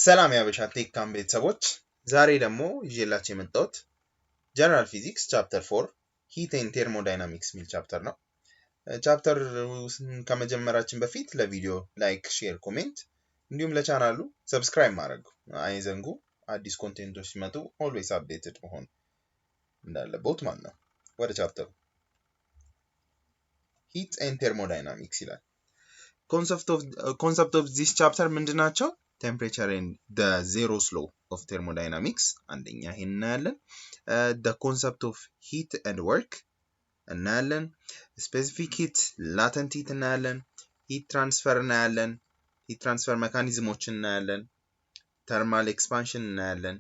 ሰላም ያበሻ ቴክ ካም ቤተሰቦች ዛሬ ደግሞ ይዤላችሁ የመጣሁት ጀነራል ፊዚክስ ቻፕተር 4 ሂት ኤንድ ቴርሞዳይናሚክስ ሚል ቻፕተር ነው። ቻፕተር ከመጀመራችን በፊት ለቪዲዮ ላይክ፣ ሼር፣ ኮሜንት እንዲሁም ለቻናሉ ሰብስክራይብ ማድረግ አይዘንጉ። አዲስ ኮንቴንቶች ሲመጡ ኦልዌይስ አፕዴትድ መሆን እንዳለበት ማለት ነው። ወደ ቻፕተሩ ሂት ኤንድ ቴርሞዳይናሚክስ ይላል። ኮንሰፕት ኦፍ ዚስ ቻፕተር ምንድናቸው? Temperature and the zeroth law of thermodynamics አንደኛ ይሄን እናያለን። The concept of heat and work እናያለን። Specific heat, latent heat እናያለን። Heat transfer እናያለን። Heat transfer mechanismoችን እናያለን። Thermal expansion እናያለን።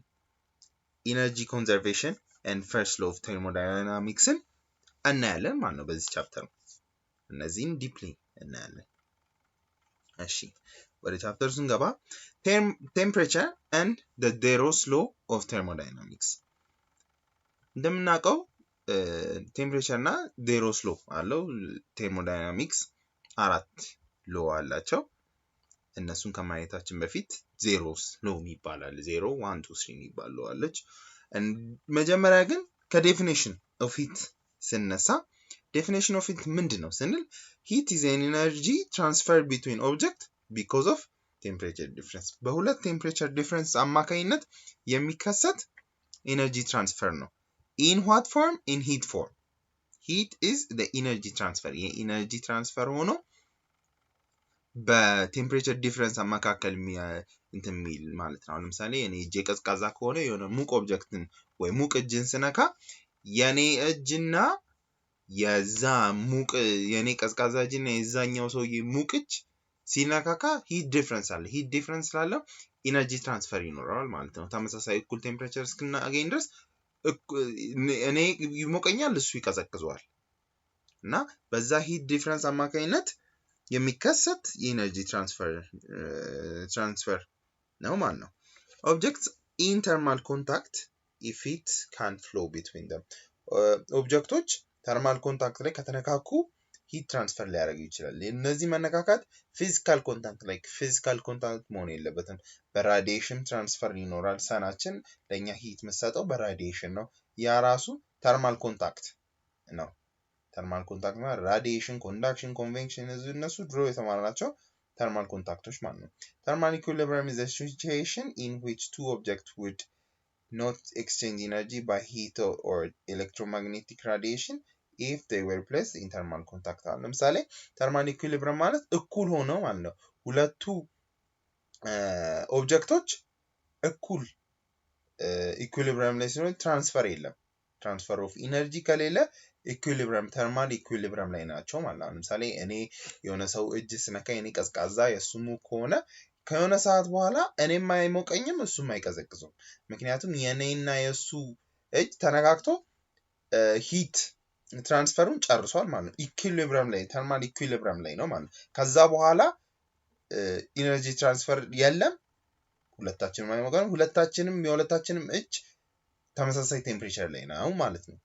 Energy conservation and first law of thermodynamics እናያለን ማለት ነው በዚህ ቻፕተር። እነዚህን ዲፕሊ እናያለን። እሺ ወደ ቻፕተሩ ስንገባ temperature and the zeroth law of thermodynamics እንደምናውቀው ቴምፕሬቸር እና zeroth law አለው። ቴርሞዳይናሚክስ አራት ሎ አላቸው። እነሱን ከማየታችን በፊት zeroth law ይባላል። 0 1 2 3 ይባላል አለች። መጀመሪያ ግን ከዴፊኒሽን ኦፍ ሂት ስነሳ definition of heat ምንድነው ስንል heat is an energy transferred between object because of temperature difference በሁለት ቴምፕሬቸር ዲፈረንስ አማካኝነት የሚከሰት ኤነርጂ ትራንስፈር ነው። in what form? in heat form. heat is the energy transfer የኤነርጂ ትራንስፈር ሆኖ በቴምፕሬቸር ዲፈረንስ አማካከል እንትን ሚል ማለት ነው። ለምሳሌ እኔ እጄ ቀዝቃዛ ከሆነ የሆነ ሙቅ ኦብጀክትን ወይ ሙቅ እጅን ስነካ የኔ እጅና የዛ ሙቅ የኔ ቀዝቃዛ እጅና የዛኛው ሰውዬ ሙቅ እጅ ሲነካካ ሂት ዲፈረንስ አለ። ሂት ዲፈረንስ ስላለ ኢነርጂ ትራንስፈር ይኖራል ማለት ነው። ተመሳሳይ እኩል ቴምፕሬቸር እስክናገኝ ድረስ እኔ ይሞቀኛል እሱ ይቀዘቅዘዋል እና በዛ ሂት ዲፈረንስ አማካኝነት የሚከሰት የኢነርጂ ትራንስፈር ነው ማለት ነው። ኦብጀክትስ ኢን ተርማል ኮንታክት if it can't flow between them ኦብጀክቶች ተርማል ኮንታክት ላይ ከተነካኩ ሂት ትራንስፈር ሊያደርጉ ይችላል። እነዚህ መነካካት ፊዚካል ኮንታክት መሆን የለበትም። በራዲዬሽን ትራንስፈር ይኖራል። ሰናችን ለኛ ሂት መስጠው በራዲዬሽን ነው። ያ ራሱ ተርማል ኮንታክት ነው። ተርማል ኮንታክት ማለት ራዲዬሽን፣ ኮንዳክሽን፣ ኮንቬክሽን እነሱ ድሮ የተማርናቸው ተርማል ኮንታክቶች ማለት ነው። ተርማል ኢኩሊብሪየም is a situation in which two objects would not exchange energy by heat or electromagnetic radiation if they were placed in thermal contact. ለምሳሌ thermal equilibrium ማለት እኩል ሆነው ማለት ነው። ሁለቱ ኦብጀክቶች እኩል ኢኩሊብሪየም ላይ ሲሆን ትራንስፈር የለም። ትራንስፈር ኦፍ ኢነርጂ ከሌለ ኢኩሊብሪየም ተርማል ኢኩሊብሪየም ላይ ናቸው ማለት ነው። ለምሳሌ እኔ የሆነ ሰው እጅ ስነካ የኔ ቀዝቃዛ የሱሙ ከሆነ ከሆነ ሰዓት በኋላ እኔም አይሞቀኝም እሱም አይቀዘቅዝም። ምክንያቱም የኔና የሱ እጅ ተነካክቶ ሂት ትራንስፈሩን ጨርሷል ማለት ነው። ኢኩሊብሪየም ላይ ተርማል ኢኩሊብሪየም ላይ ነው ማለት ነው። ከዛ በኋላ ኢነርጂ ትራንስፈር የለም። ሁለታችንም አይሞቀንም። የሁለታችንም እጅ ተመሳሳይ ቴምፕሬቸር ላይ ነው ማለት ነው።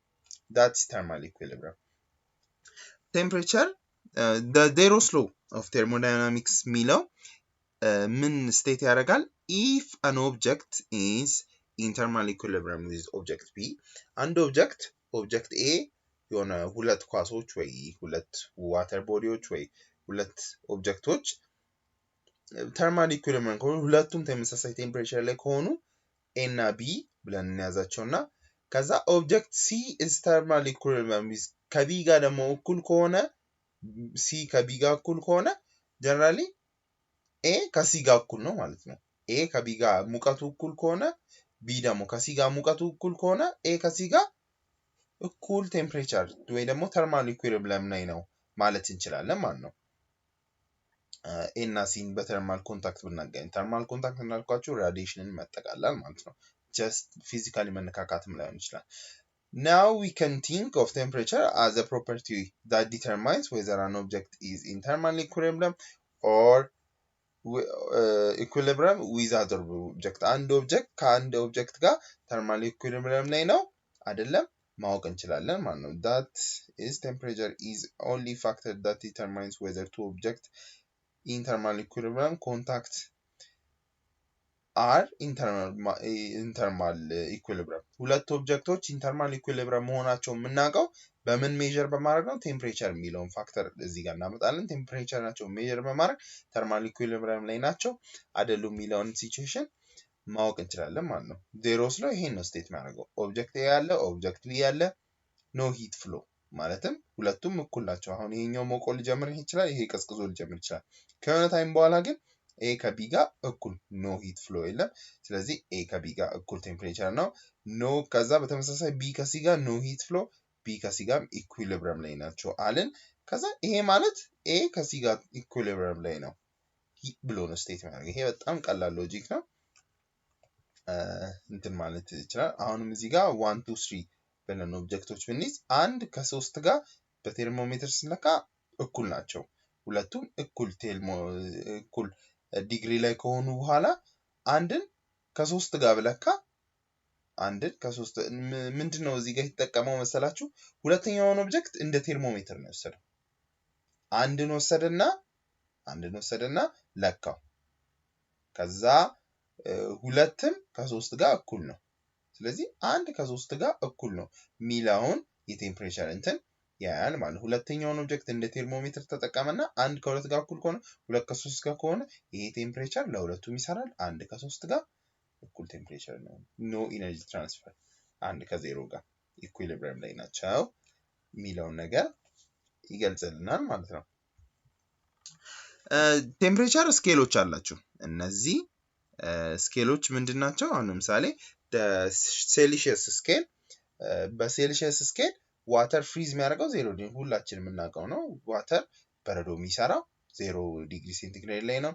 that's thermal equilibrium. temperature the zeroth law of thermodynamics ሚለው ምን ስቴት ያደርጋል? if an object is in thermal equilibrium with object B አንድ ኦብጀክት A የሆነ ሁለት ኳሶች ወይ ሁለት ዋተር ቦዲዎች ወይ ሁለት ኦብጀክቶች ተርማል ኢኩሊብሪየም ከሆኑ ሁለቱም ተመሳሳይ ቴምፕሬቸር ላይ ከሆኑ A እና B ብለን እንያዛቸውና ከዛ ኦብጀክት C is thermal equilibrium with ከB ጋር ደግሞ እኩል ከሆነ C ከB ጋር እኩል ከሆነ ጀነራሊ A ከC ጋር እኩል ነው ማለት ነው። A ከB ጋር ሙቀቱ እኩል ከሆነ B ደግሞ ከC ጋር ሙቀቱ እኩል ከሆነ A ከC ጋር እኩል ቴምፕሬቸር ወይ ደግሞ ተርማል ኢኩሊብሪየም ላይ ነው ማለት እንችላለን ማለት ነው። A እና C በተርማል ኮንታክት ብናገኝ ተርማል ኮንታክት እናልኳችሁ ራዲዬሽንን መጠቃላል ማለት ነው። just physically መነካካትም ላይሆን ይችላል። now we can think of temperature as a property that determines whether an object is in thermal equilibrium or equilibrium with other object አንድ ኦብጀክት ከአንድ ኦብጀክት ጋር ተርማል ኢኩሊብሪየም ላይ ነው አይደለም ማወቅ እንችላለን ማለት ነው። that is temperature is only factor that determines whether two objects in thermal equilibrium contact are ኢንተርማል ኢኩሊብሪየም ሁለት ኦብጀክቶች ኢንተርማል ኢኩሊብሪየም መሆናቸው የምናውቀው በምን ሜዠር በማድረግ ነው ቴምፕሬቸር የሚለውን ፋክተር እዚህ ጋር እናመጣለን ቴምፕሬቸር ናቸው ሜዠር በማድረግ ተርማል ኢኩሊብሪየም ላይ ናቸው አይደሉም የሚለውን ሲቹዌሽን ማወቅ እንችላለን ማለት ነው ዜሮ ስለው ይሄን ነው ስቴት የሚያደርገው ኦብጀክት ኤ ያለ ኦብጀክት ቢ ያለ ኖ ሂት ፍሎ ማለትም ሁለቱም እኩል ናቸው አሁን ይሄኛው ሞቆ ሊጀምር ይችላል ይሄ ቀዝቅዞ ሊጀምር ይችላል ከሆነ ታይም በኋላ ግን A ከቢ ጋር እኩል ኖ ሂት ፍሎ የለም ስለዚህ A ከቢ ጋር እኩል ቴምፕሬቸር ነው ኖ ከዛ በተመሳሳይ B ከሲ ጋር ኖ ሂት ፍሎ B ከሲ ጋር ኢኩሊብሪየም ላይ ናቸው አለን ከዛ ይሄ ማለት A ከሲ ጋር ኢኩሊብሪየም ላይ ነው ብሎ ነው ስቴት የሚያደርገው ይሄ በጣም ቀላል ሎጂክ ነው እንትን ማለት ይችላል አሁንም እዚህ ጋር 1 2 3 በለን ኦብጀክቶች ብንይዝ አንድ ከ3 ጋር በቴርሞሜትር ስንለካ እኩል ናቸው ሁለቱም እኩል ዲግሪ ላይ ከሆኑ በኋላ አንድን ከ3 ጋር ብለካ አንድን ከ3 ምንድነው እዚህ ጋር የተጠቀመው መሰላችሁ ሁለተኛውን ኦብጀክት እንደ ቴርሞሜትር ነው ወሰደው አንድን ወሰደና ለካው ከዛ ሁለትም ከ3 ጋር እኩል ነው ስለዚህ አንድ ከ3 ጋር እኩል ነው ሚላውን የቴምፕሬቸር እንትን ያያል ማለት ሁለተኛውን ኦብጀክት እንደ ቴርሞሜትር ተጠቀመና አንድ ከ2 ጋር እኩል ከሆነ ሁለት ከ3 ጋር ከሆነ ይሄ ቴምፕሬቸር ለሁለቱም ይሰራል አንድ ከ3 ጋር እኩል ቴምፕሬቸር ነው ኖ ኢነርጂ ትራንስፈር አንድ ከ0 ጋር ኢኩሊብሪየም ላይ ናቸው ሚላውን ነገር ይገልጽልናል ማለት ነው ቴምፕሬቸር ስኬሎች አላቸው እነዚህ ስኬሎች ምንድናቸው አሁን ለምሳሌ ሴልሺየስ ስኬል በሴልሺየስ ስኬል ዋተር ፍሪዝ የሚያደርገው 0 ዲግሪ ሁላችንም የምናውቀው ነው ዋተር በረዶ የሚሰራው 0 ዲግሪ ሴንቲግሬድ ላይ ነው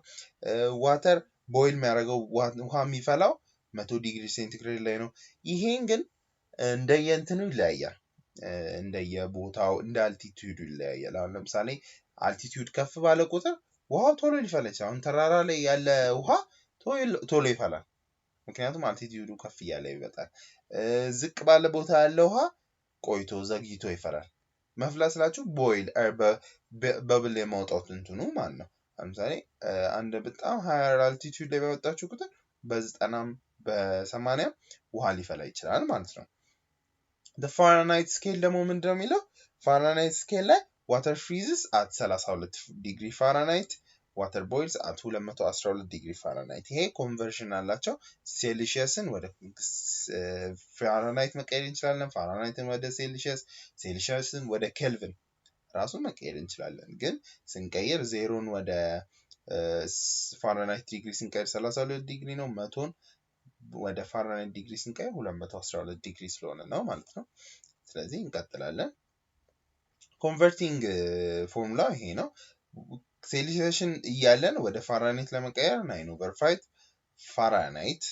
ዋተር ቦይል የሚያደርገው ውሃ የሚፈላው 100 ዲግሪ ሴንቲግሬድ ላይ ነው ይሄን ግን እንደየእንትኑ ይለያያል እንደየቦታው እንደ አልቲቲዩዱ ይለያያል አሁን ለምሳሌ አልቲቲዩድ ከፍ ባለ ቁጥር ውሃው ቶሎ ሊፈላ ይችላል አሁን ተራራ ላይ ያለ ውሃ ቶሎ ይፈላል ምክንያቱም አልቲቲዩዱ ከፍ እያለ ይበጣል ዝቅ ባለ ቦታ ያለ ውሃ ቆይቶ ዘግይቶ ይፈላል መፍላት ስላችሁ ቦይል በብል የማውጣት እንትኑ ማለት ነው ለምሳሌ አንድ በጣም ሃየር አልቲቲዩድ ላይ በወጣችሁ ቁጥር በ90 በ80 ውሃ ሊፈላ ይችላል ማለት ነው the fahrenheit scale ደግሞ ምንድነው የሚለው fahrenheit scale ላይ water freezes at 32 degree fahrenheit water boils at 212 degree fahrenheit ይሄ ኮንቨርሽን አላቸው ሴልሺየስን ወደ ፋራናይት መቀየር እንችላለን ፋራናይትን ወደ ሴልሺየስን ወደ ኬልቪን ራሱ መቀየር እንችላለን ግን ስንቀይር ዜሮን ወደ ፋራናይት ዲግሪ ስንቀይር 32 ዲግሪ ነው 100ን ወደ ፋራናይት ዲግሪ ስንቀይር 212 ዲግሪ ስለሆነ ነው ማለት ነው ስለዚህ እንቀጥላለን ኮንቨርቲንግ ፎርሙላ ይሄ ነው ሴልሺየስን እያለን ወደ ፋራናይት ለመቀየር 9/5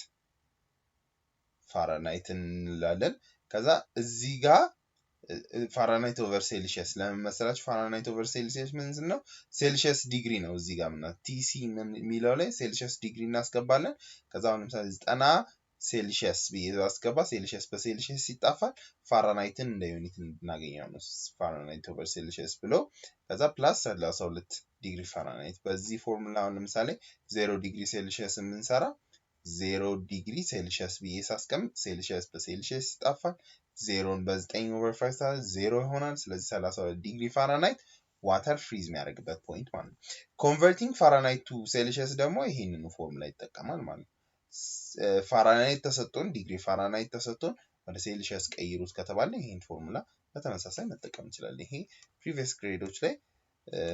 ፋራናይት እንላለን ከዛ እዚህ ጋር ፋራናይት ኦቨር ሴልሺየስ ለምን መሰላችሁ ፋራናይት ኦቨር ሴልሺየስ ምንድን ነው ሴልሺየስ ዲግሪ ነው እዚህ ጋር ምና ቲሲ የሚለው ላይ ሴልሺየስ ዲግሪ እናስገባለን ከዛ አሁን ለምሳሌ 90 ሴልሺየስ ቢያስገባ ሴልሺየስ በሴልሺየስ ይጣፋል ፋራናይትን እንደ ዩኒት እናገኘው ነው ፋራናይት ኦቨር ሴልሺየስ ብሎ ከዛ ፕላስ 32 ዲግሪ ፋራናይት በዚህ ፎርሙላ አሁን ለምሳሌ 0 ዲግሪ ሴልሺየስ የምንሰራ 0 ዲግሪ ሴልሺየስ ቢያስቀምጥ ሴልሺየስ በሴልሺየስ ይጣፋል 0ን በ9/5 0 ይሆናል ስለዚህ 32 ዲግሪ ፋራናይት ዋተር ፍሪዝ የሚያደርግበት ፖይንት ማለት ነው ኮንቨርቲንግ ፋራናይት ቱ ሴልሺየስ ደግሞ ይሄንን ፎርሙላ ይጠቀማል ማለት ነው ፋራናይት ተሰጥቶን ዲግሪ ፋራናይት ተሰጥቶን ወደ ሴልሺየስ ቀይሩት ከተባለ ይሄን ፎርሙላ በተመሳሳይ መጠቀም እንችላለን ይሄ ፕሪቪየስ ግሬዶች ላይ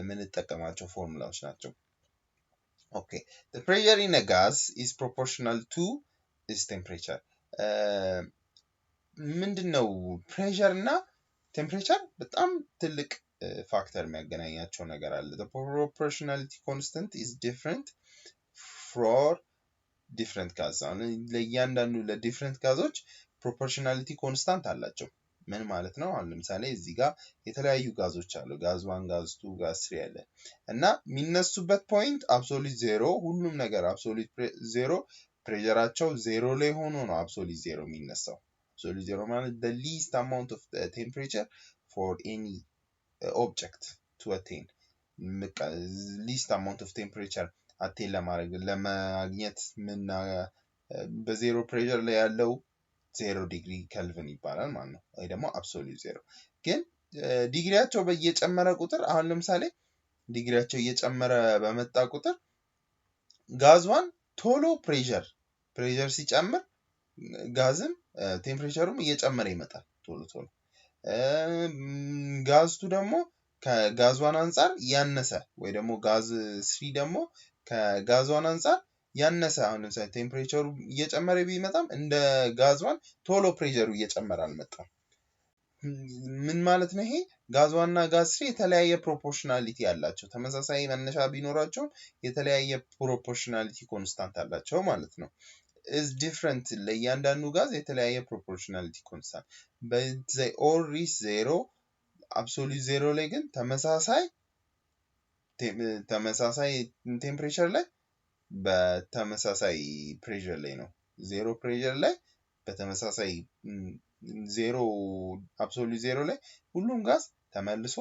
ምን ተጠቀማቸው ፎርሙላዎች ናቸው okay the pressure in a gas is proportional to its temperature ምንድነው ፕሬሸር እና ቴምፕሬቸር በጣም ትልቅ ፋክተር የሚያገናኛቸው ነገር አለ the proportionality constant is different for different gas ለእያንዳንዱ ለዲፈረንት ጋዞች ፕሮፖርሽናሊቲ ኮንስታንት አላቸው ምን ማለት ነው አሁን ለምሳሌ እዚህ ጋር የተለያዩ ጋዞች አሉ ጋዝ 1 ጋዝ 2 ጋዝ 3 ያለ እና የሚነሱበት ፖይንት አብሶሉት 0 ሁሉም ነገር አብሶሉት 0 ፕሬሸራቸው 0 ላይ ሆኖ ነው አብሶሉት 0 የሚነሳው absolute 0 ማለት the least amount of the temperature for any object to attain least amount of temperature attain ለማግኘት በዜሮ ፕሬሸር ላይ ያለው 0 ዲግሪ ኬልቪን ይባላል ማለት ነው ወይ ደግሞ አብሶሉት ዜሮ ግን ዲግሪያቸው በየጨመረ ቁጥር አሁን ለምሳሌ ዲግሪያቸው እየጨመረ በመጣ ቁጥር ጋዝዋን ቶሎ ፕሬሸር ሲጨምር ጋዝም ቴምፕሬቸሩም እየጨመረ ይመጣል ቶሎ ጋዝቱ ደግሞ ከጋዝዋን አንፃር ያነሰ ወይ ደግሞ ጋዝ 3 ደግሞ ከጋዝዋን አንፃር ያነሰ አሁን ለምሳሌ ቴምፕሬቸሩ እየጨመረ ቢመጣም እንደ ጋዝዋን ቶሎ ፕሬሸሩ እየጨመረ አልመጣም ምን ማለት ነው ይሄ ጋዝዋና ጋዝ 3 የተለያየ ፕሮፖርሽናሊቲ ያላቸው ተመሳሳይ መነሻ ቢኖራቸው የተለያየ ፕሮፖርሽናሊቲ ኮንስታንት አላቸው ማለት ነው is different ለእያንዳንዱ ጋዝ የተለያየ proportionality constant but they all reach zero absolute zero ላይ ግን ተመሳሳይ ቴምፕሬቸር ላይ በተመሳሳይ ፕሬሸር ላይ ነው ዜሮ ፕሬሸር ላይ በተመሳሳይ ዜሮ absolute ዜሮ ላይ ሁሉም ጋዝ ተመልሶ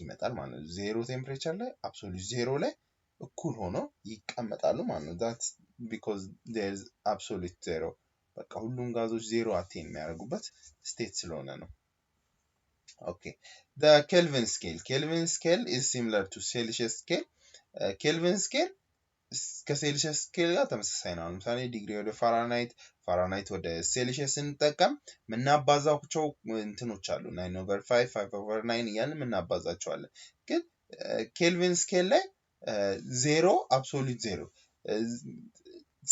ይመጣል ማለት ነው ዜሮ ቴምፕሬቸር ላይ absolute ዜሮ ላይ እኩል ሆኖ ይቀመጣሉ ማለት ነው that's because there's absolute zero በቃ ሁሉም ጋዞች ዜሮ አቴን የሚያደርጉበት ስቴት ስለሆነ ነው okay the Kelvin scale is similar to Celsius scale Kelvin scale ከሴልሺየስ ስኬል ጋር ተመሳሳይ ነው ለምሳሌ ዲግሪ ወደ ፋራናይት ወደ ሴልሺየስ እንጠቀም ምናባዛቸው እንትኖች አሉ 9/5 5/9 እያልን ምናባዛቸዋለን ግን ኬልቪን ስኬል ላይ ዜሮ አብሶሉት ዜሮ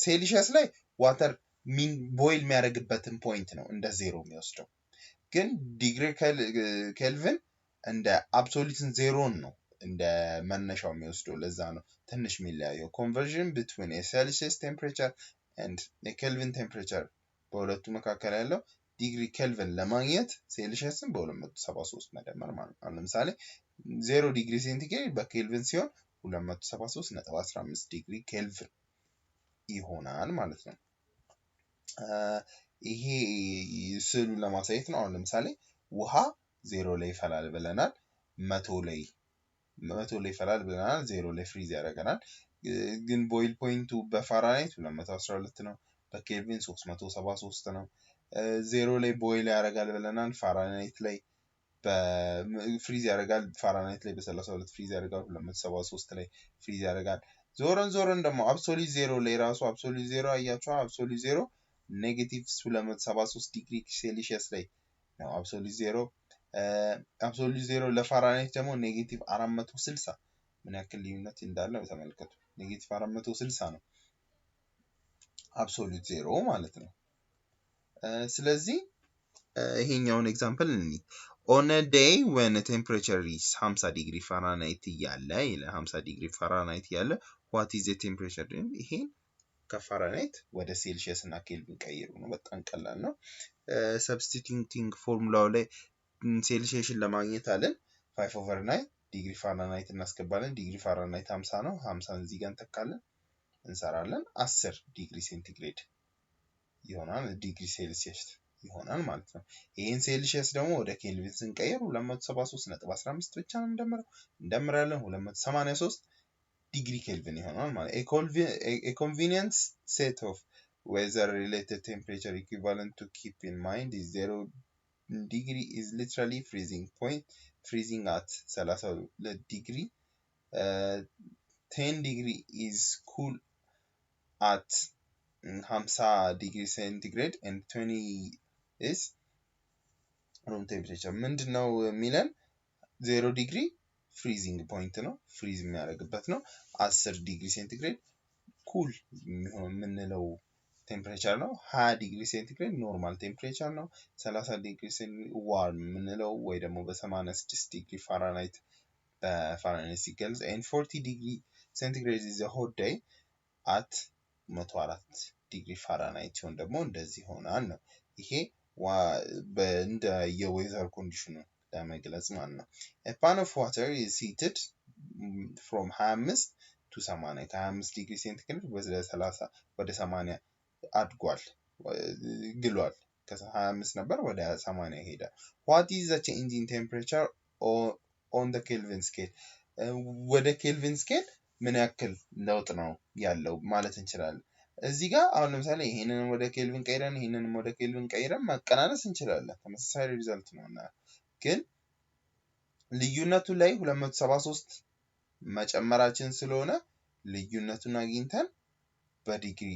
ሴልሺየስ ላይ ዋተር ሚን ቦይል የሚያደርግበትን ፖይንት ነው እንደ ዜሮ የሚወስደው ግን ዲግሪ ኬልቪን እንደ አብሶሉትን ዜሮን ነው እንደ መነሻው የሚወስደው ለዛ ነው ትንሽ የሚለያየው conversion between a Celsius temperature and a Kelvin temperature በሁለቱ መካከል ያለው ዲግሪ ኬልቪን ለማግኘት ሴልሺየስን በ273 መደመር ማለት ነው ለምሳሌ 0 ዲግሪ ሴንቲግሬድ በኬልቪን ሲሆን 273.15 ዲግሪ ኬልቪን ይሆናል ማለት ነው ይሄ ስዕሉ ለማሳየት ነው አሁን ለምሳሌ ውሃ 0 ላይ ይፈላል ብለናል 100 ላይ ይፈላል ብለናል 0 ላይ ፍሪዝ ያደርገናል ግን ቦይል ፖይንቱ በፋራናይት 212 ነው በኬልቪን 373 ነው 0 ላይ ቦይል ያደርጋል ብለናል ፋራናይት ላይ በፍሪዝ ያደርጋል ፋራናይት ላይ በ32 ፍሪዝ ያደርጋል 273 ላይ ፍሪዝ ያደርጋል ዞረን ደግሞ አብሶሉት ዜሮ ላይ ራሱ አብሶሉት ዜሮ አያችሁ አብሶሉት ዜሮ ኔጌቲቭ 273 ዲግሪ ሴልሺየስ ላይ ነው አብሶሉት ዜሮ ለፋራናይት ደግሞ ኔጌቲቭ 460 ምን ያክል ልዩነት እንዳለው ተመልከቱ ኔጌቲቭ 460 ነው አብሶሉት ዜሮ ማለት ነው ስለዚህ ይሄኛውን ኤግዛምፕል እንይ on a day when the temperature is 50 degree Fahrenheit ያለ 50 degree Fahrenheit ያለ what is the temperature ይሄን ከፋራናይት ወደ ሴልሺየስ እና ኬልቪን ቀይሩ ነው በጣም ቀላል ነው substituting ፎርሙላው ላይ ሴልሺየስን ለማግኘት አለን 5/9 ዲግሪ ፋራናይት እናስገባለን ዲግሪ ፋራናይት 50 ነው 50 እዚህ ጋር እንተካለን እንሰራለን 10 ዲግሪ ሴንቲግሬድ ይሆናል ዲግሪ ሴልሺየስ ይሆናል ማለት ነው ይሄን ሴልሺየስ ደግሞ ወደ ኬልቪን ስንቀይር 273.15 ብቻ ነው እንደምራለን 283 ዲግሪ ኬልቪን ይሆናል ማለት a convenient set of weather related temperature equivalent to keep in mind is 0 degree is literally freezing at 32 degree 10 degree is cool at 50 degree centigrade and 20 is room temperature ምንድነው ሚለን 0 degree freezing point ነው ፍሪዝ የሚያደርግበት ነው 10 ዲግሪ ሴንቲግሬድ ኩል ምንለው ቴምፕሬቸር ነው 20 ዲግሪ ሴንቲግሬድ ኖርማል ቴምፕሬቸር ነው 30 ዲግሪ ዋርም ምንለው ወይ ደግሞ በ86 ዲግሪ ፋራናይት በፋራናይት ሲገልጽ and 40 ዲግሪ ሴንቲግሬድ is a hot day at 104 ዲግሪ ፋራናይት ሲሆን ደግሞ እንደዚህ ሆናል ነው ይሄ በእንደ የዌዘር ኮንዲሽኑ ለመግለጽ ማለት ነው a pan of water is heated from 25 to 80 ከ25 ዲግሪ ሴንቲግሬድ ወደ 30 ወደ 80 አድጓል ግሏል ከ25 ነበር ወደ 80 ሄደ what is the change in temperature on the Kelvin scale ወደ ኬልቪን ስኬል ምን ያክል ለውጥ ነው ያለው ማለት እንችላለን እዚህ ጋር አሁን ለምሳሌ ይሄንን ወደ ኬልቪን ቀይረን ይሄንን ወደ ኬልቪን ቀይረን ማቀናነስ እንችላለን ተመሳሳይ ሪዛልት ነውና ግን ልዩነቱ ላይ 273 መጨመራችን ስለሆነ ልዩነቱን አግኝተን በዲግሪ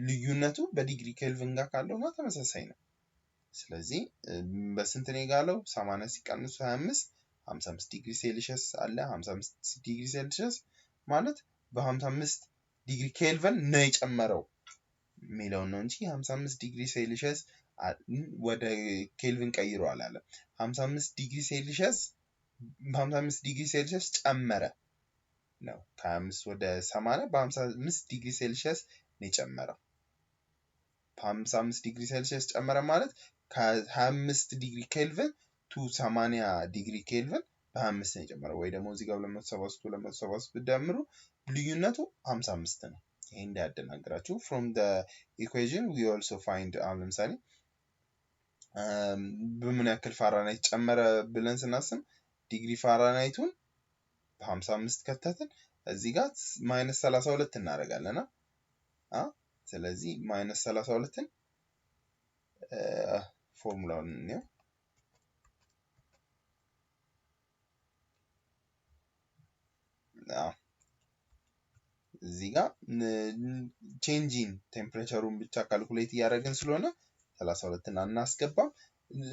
ልዩነቱ በዲግሪ ኬልቪን ጋር ካለው ነው ተመሳሳይ ነው ስለዚህ በስንት ነው ያለው 80 ሲቀንስ 25 55 ዲግሪ ሴልሺየስ አለ 55 ዲግሪ ሴልሺየስ ማለት በ55 ዲግሪ ኬልቪን ነው የጨመረው ሚለው ነው እንጂ 55 ዲግሪ ሴልሺየስ ወደ ኬልቪን ቀይሮ አላለ 55 ዲግሪ ሴልሺየስ በ55 ዲግሪ ሴልሺየስ ጨመረ ነው ከ25 ወደ 80 በ55 ዲግሪ ሴልሺየስ ነው የጨመረው 55 ዲግሪ ሴልሺየስ ጨመረ ማለት ከ25 ዲግሪ ኬልቪን to 80 ዲግሪ ኬልቪን በ25 ነው የጨመረው ወይ ደግሞ እዚህ ጋር 273 ብትደምሩ ልዩነቱ 55 ነው ይሄ እንዳያደናግራችሁ from the equation we also find ለምሳሌ በምን ያክል ፋራናይት ጨመረ ብለን ስናስብ ዲግሪ ፋራናይቱን በ55 ከተትን እዚህ ጋር -32 እናደርጋለና ስለዚህ -32ን ፎርሙላውን ነው እዚህ ጋር ቼንጅ ኢን ቴምፕሬቸሩን ብቻ ካልኩሌት ያደረግን ስለሆነ 32ን አናስገባም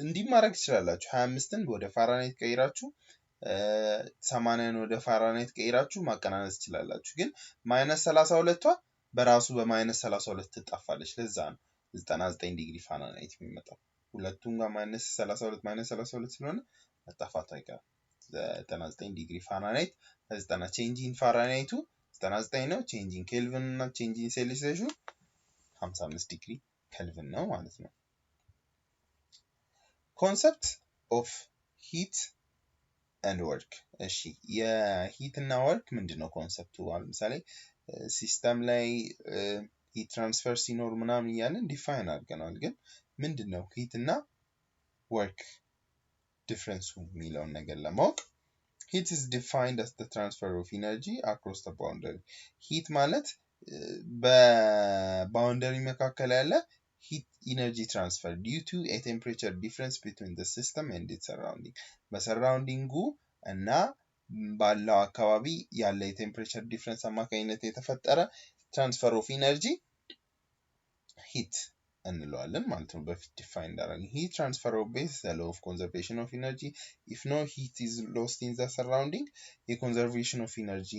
እንዲህ ማድረግ ትችላላችሁ 25ን ወደ ፋራናይት ቀይራችሁ 80ን ወደ ፋራናይት ቀይራችሁ ማቀናነስ ትችላላችሁ ግን -32ቷ በራሱ በ-32 ትጣፋለች ለዛ ነው 99 ዲግሪ ፋራናይት የሚመጣው ሁለቱም ጋር -32 ስለሆነ መጣፋቱ አይቀርም 99 ዲግሪ ፋራናይት 90 ቼንጅ ኢን ፋራናይቱ 99 ነው ቼንጅ ኢን ኬልቪን እና ቼንጅ ኢን ሴልሺየሱ 55 ዲግሪ ኬልቪን ነው ማለት ነው ኮንሰፕት ኦፍ ሂት and work እሺ የሂት እና ወርክ ምንድነው ኮንሰፕቱ ለምሳሌ ሲስተም ላይ ሂት ትራንስፈር ሲኖር ምናምን ያንን ዲፋይን አድርገናል ግን ምንድነው ሂት እና ወርክ ዲፈረንሱ የሚለውን ነገር ለማወቅ heat is defined as the transfer of energy across the boundary heat ማለት በባውንደሪ መካከል ያለ heat energy transfer due to a temperature difference between the system and its surrounding በሰራውንዲንጉ እና ባለው አካባቢ ያለ የቴምፕሬቸር ዲፈረንስ አማካኝነት የተፈጠረ ትራንስፈር ኦፍ ኢነርጂ heat እንለዋለን ማለት ነው በፊት ዲፋይን እንዳደረግን heat transfer obeys the law of conservation of energy if no heat is lost in the surrounding የኮንዘርቬሽን ኦፍ ኢነርጂ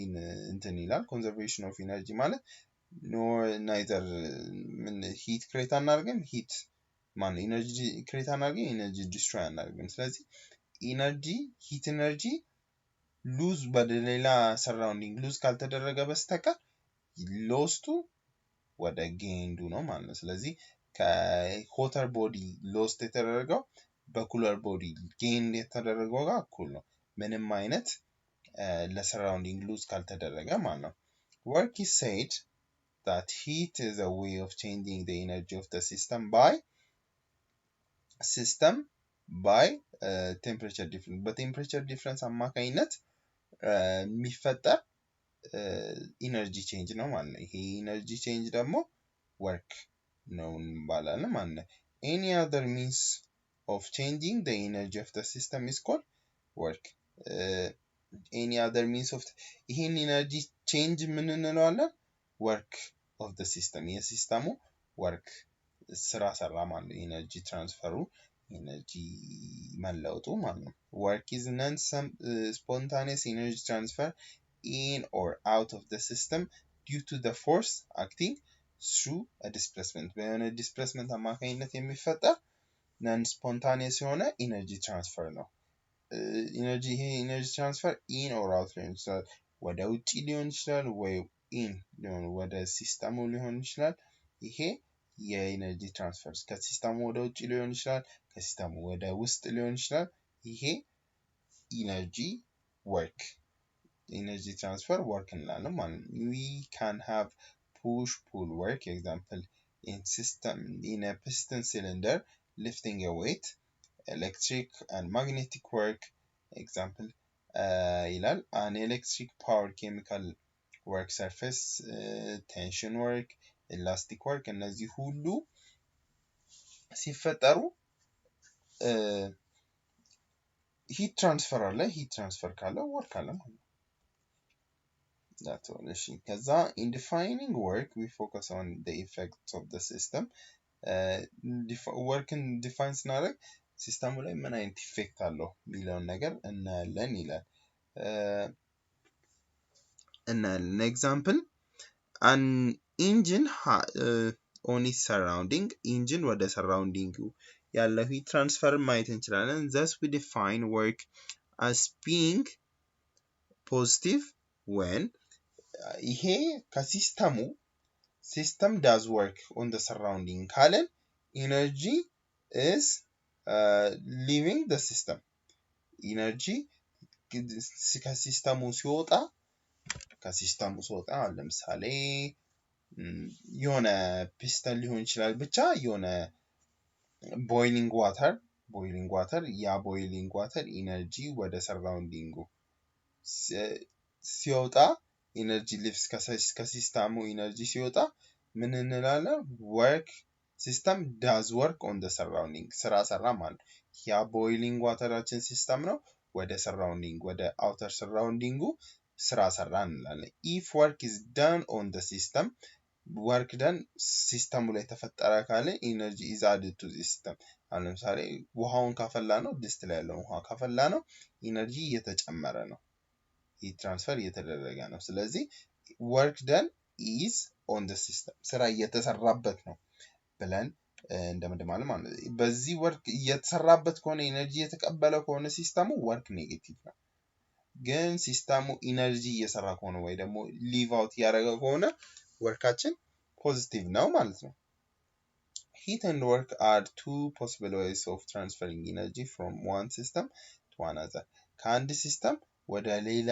እንትን ይላል ኮንዘርቬሽን ኦፍ ኢነርጂ ማለት no neither heat create አናደርግም heat ማን ኢነርጂ create አናደርግም ኢነርጂ destroy አናደርግም ስለዚህ ኢነርጂ heat energy lose በሌላ surrounding lose ካልተደረገ በስተቀር ሎስቱ ወደ ጌንዱ ነው ማለት ነው ስለዚህ ከሆተር ቦዲ ሎስት የተደረገው በኩለር ቦዲ ጌን የተደረገው ጋር እኩል ነው ምንም አይነት ለሰራውንዲንግ ሉዝ ካልተደረገ ማለት ነው work is said that heat is a way of changing the energy of the system by temperature difference በቴምፕሬቸር ዲፈረንስ አማካኝነት የሚፈጠር ኢነርጂ ቼንጅ ነው ማለት ነው ይሄ ኢነርጂ ቼንጅ ደግሞ work ነው እንባላለን ማለት ነው any other means of changing the energy of the system is called work any other means of ይሄን ኢነርጂ ቼንጅ ምን እንለዋለን work of the system የሲስተሙ work ስራ ሰራ ማለት ነው ኢነርጂ ትራንስፈሩ ኢነርጂ መለወጡ ማለት ነው work is non spontaneous energy transfer in or out of the system due to the force acting through a displacement በሆነ ዲስፕሌስመንት አማካኝነት የሚፈጠር non spontaneous የሆነ ኢነርጂ ትራንስፈር ነው ኢነርጂ ይሄ ኢነርጂ ትራንስፈር in or out ሊሆን ይችላል ወደ ውጪ ሊሆን ይችላል ወይ in ሊሆን ወደ ሲስተሙ ሊሆን ይችላል ይሄ የኢነርጂ ትራንስፈር ከሲስተሙ ወደ ውጪ ሊሆን ይችላል ከሲስተሙ ወደ ውስጥ ሊሆን ይችላል ይሄ ኢነርጂ work energy transfer work እንላለን ማለት ነው we can have push pull work example in a piston cylinder lifting a weight electric and magnetic work example ይላል an electric power chemical work surface tension work elastic work እነዚህ ሁሉ ሲፈጠሩ heat transfer አለ heat transfer ካለ work አለ ማለት ነው that's all እሺ ከዛ in defining work we focus on the effects of the system work define ስናደርግ ሲስተሙ ላይ ምን አይነት ኢፌክት አለው የሚለውን ነገር እናያለን ይላል an example an engine on its surrounding engine ወደ surrounding ያለው heat transfer ማየት እንችላለን thus we define work as being positive when ይሄ ከሲስተሙ system does work on the surrounding ካለን energy is leaving the system energy ከሲስተሙ ሲወጣ ለምሳሌ የሆነ ፒስተን ሊሆን ይችላል ብቻ የሆነ boiling water ያ boiling water energy ወደ surrounding ሲወጣ energy leaves ከሲስተሙ energy ሲወጣ ምን እንላለን work system does work on the surrounding ስራ ሰራ ማለት ያ boiling waterአችን ሲስተም ነው ወደ surrounding ወደ outer surrounding ስራ ሰራ እንላለን if work is done on the system work done ሲስተሙ ላይ ተፈጠረ ካለ energy is added to the system አሁን ለምሳሌ ውሃውን ካፈላ ነው ድስት ላይ ያለው ውሃ ካፈላ ነው energy እየተጨመረ ነው heat transfer እየተደረገ ነው ስለዚህ work done is on the system ስራ እየተሰራበት ነው ብለን እንደምንድማለን ማለት ነው በዚህ work እየተሰራበት ከሆነ energy እየተቀበለ ከሆነ ሲስተሙ work ኔጌቲቭ ነው ግን ሲስተሙ ኢነርጂ እየሰራ ከሆነ ወይ ደግሞ ሊቭ አውት ያደረገ ከሆነ ወርካችን ፖዚቲቭ ነው ማለት ነው heat and work are two possible ways of transferring energy from one system to another ከአንድ ሲስተም ወደ ሌላ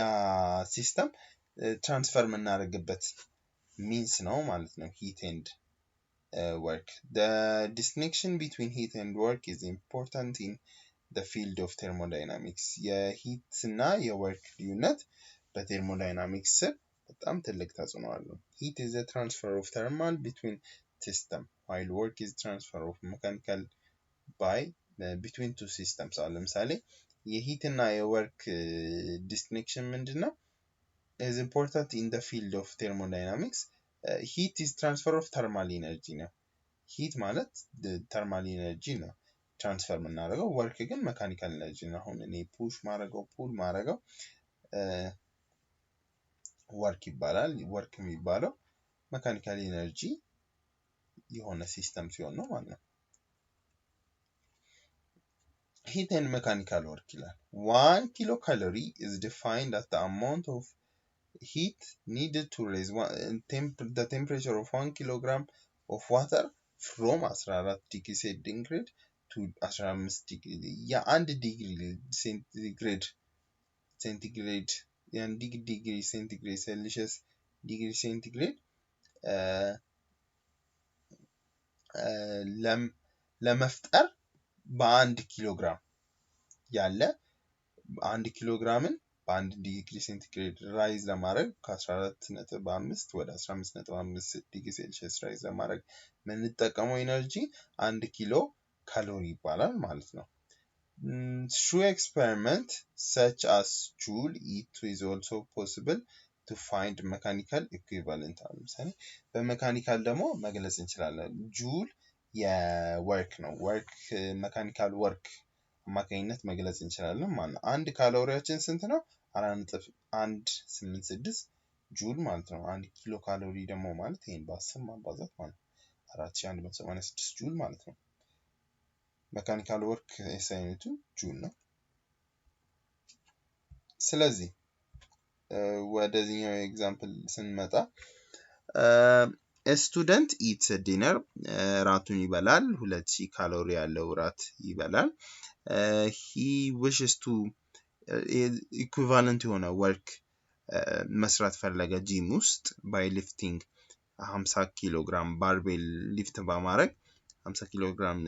ሲስተም ትራንስፈር የምናደርግበት means ነው ማለት ነው heat and work the distinction between heat and work is important in the field of thermodynamics የሂት እና የወርክ ልዩነት በthermodynamics በጣም ትልቅ ተጽዕኖ አለው heat is a transfer of thermal between system while work is transfer of mechanical by between two systems አሁን ለምሳሌ የሂት እና የወርክ distinction ምንድነው is important in the field of thermodynamics heat is transfer of thermal energy ነው heat ማለት thermal energy ነው ትራንስፈር የምናደርገው ወርክ ግን ሜካኒካል ኤነርጂ ነው አሁን እኔ ፑል ማረገው ወርክ ይባላል ወርክ የሚባለው ሜካኒካል ኤነርጂ የሆነ ሲስተም ሲሆን ነው ማለት ነው heat and mechanical work ይላል 1 kilocalorie is defined as the amount of heat needed to raise the temperature of 1 kilogram of water from 14 degrees centigrade to 15 degree ያ 1 ዲግሪ ሴንቲግሬድ ያን ዲግሪ ሴንቲግሬድ ሴልሺየስ ዲግሪ ሴንቲግሬድ ለመፍጠር በ1 ኪሎግራም ያለ 1 ኪሎግራምን በ1 ዲግሪ ሴንቲግሬድ ራይዝ ለማድረግ ከ14.5 ወደ 15.5 ዲግሪ ሴልሺየስ ራይዝ ለማድረግ የምንጠቀመው ኤነርጂ 1 ኪሎ ካሎሪ ይባላል ማለት ነው through experiment such as joule it is also possible to find mechanical equivalent ለምሳሌ በሜካኒካል ደግሞ መግለጽ እንችላለን joule የወርክ ነው ወርክ ሜካኒካል ወርክ አማካኝነት መግለጽ እንችላለን ማለት ነው አንድ ካሎሪያችን ስንት ነው 4.186 ጁል ማለት ነው 1 ኪሎ ካሎሪ ደግሞ ማለት ይሄን በ10 ማባዛት ማለት 4186 ጁል ማለት ነው ሜካኒካል ወርክ ኤሳይነቱ ጁል ነው ስለዚህ ወደዚህኛው ኤግዛምፕል ስንመጣ a student eats a dinner ራቱን ይበላል 2000 ካሎሪ ያለው ራት ይበላል he wishes to equivalent የሆነ work መስራት ፈለገ ጂም ውስጥ by lifting 50 ኪሎግራም ባርቤል ሊፍት በማድረግ 50 ኪሎግራም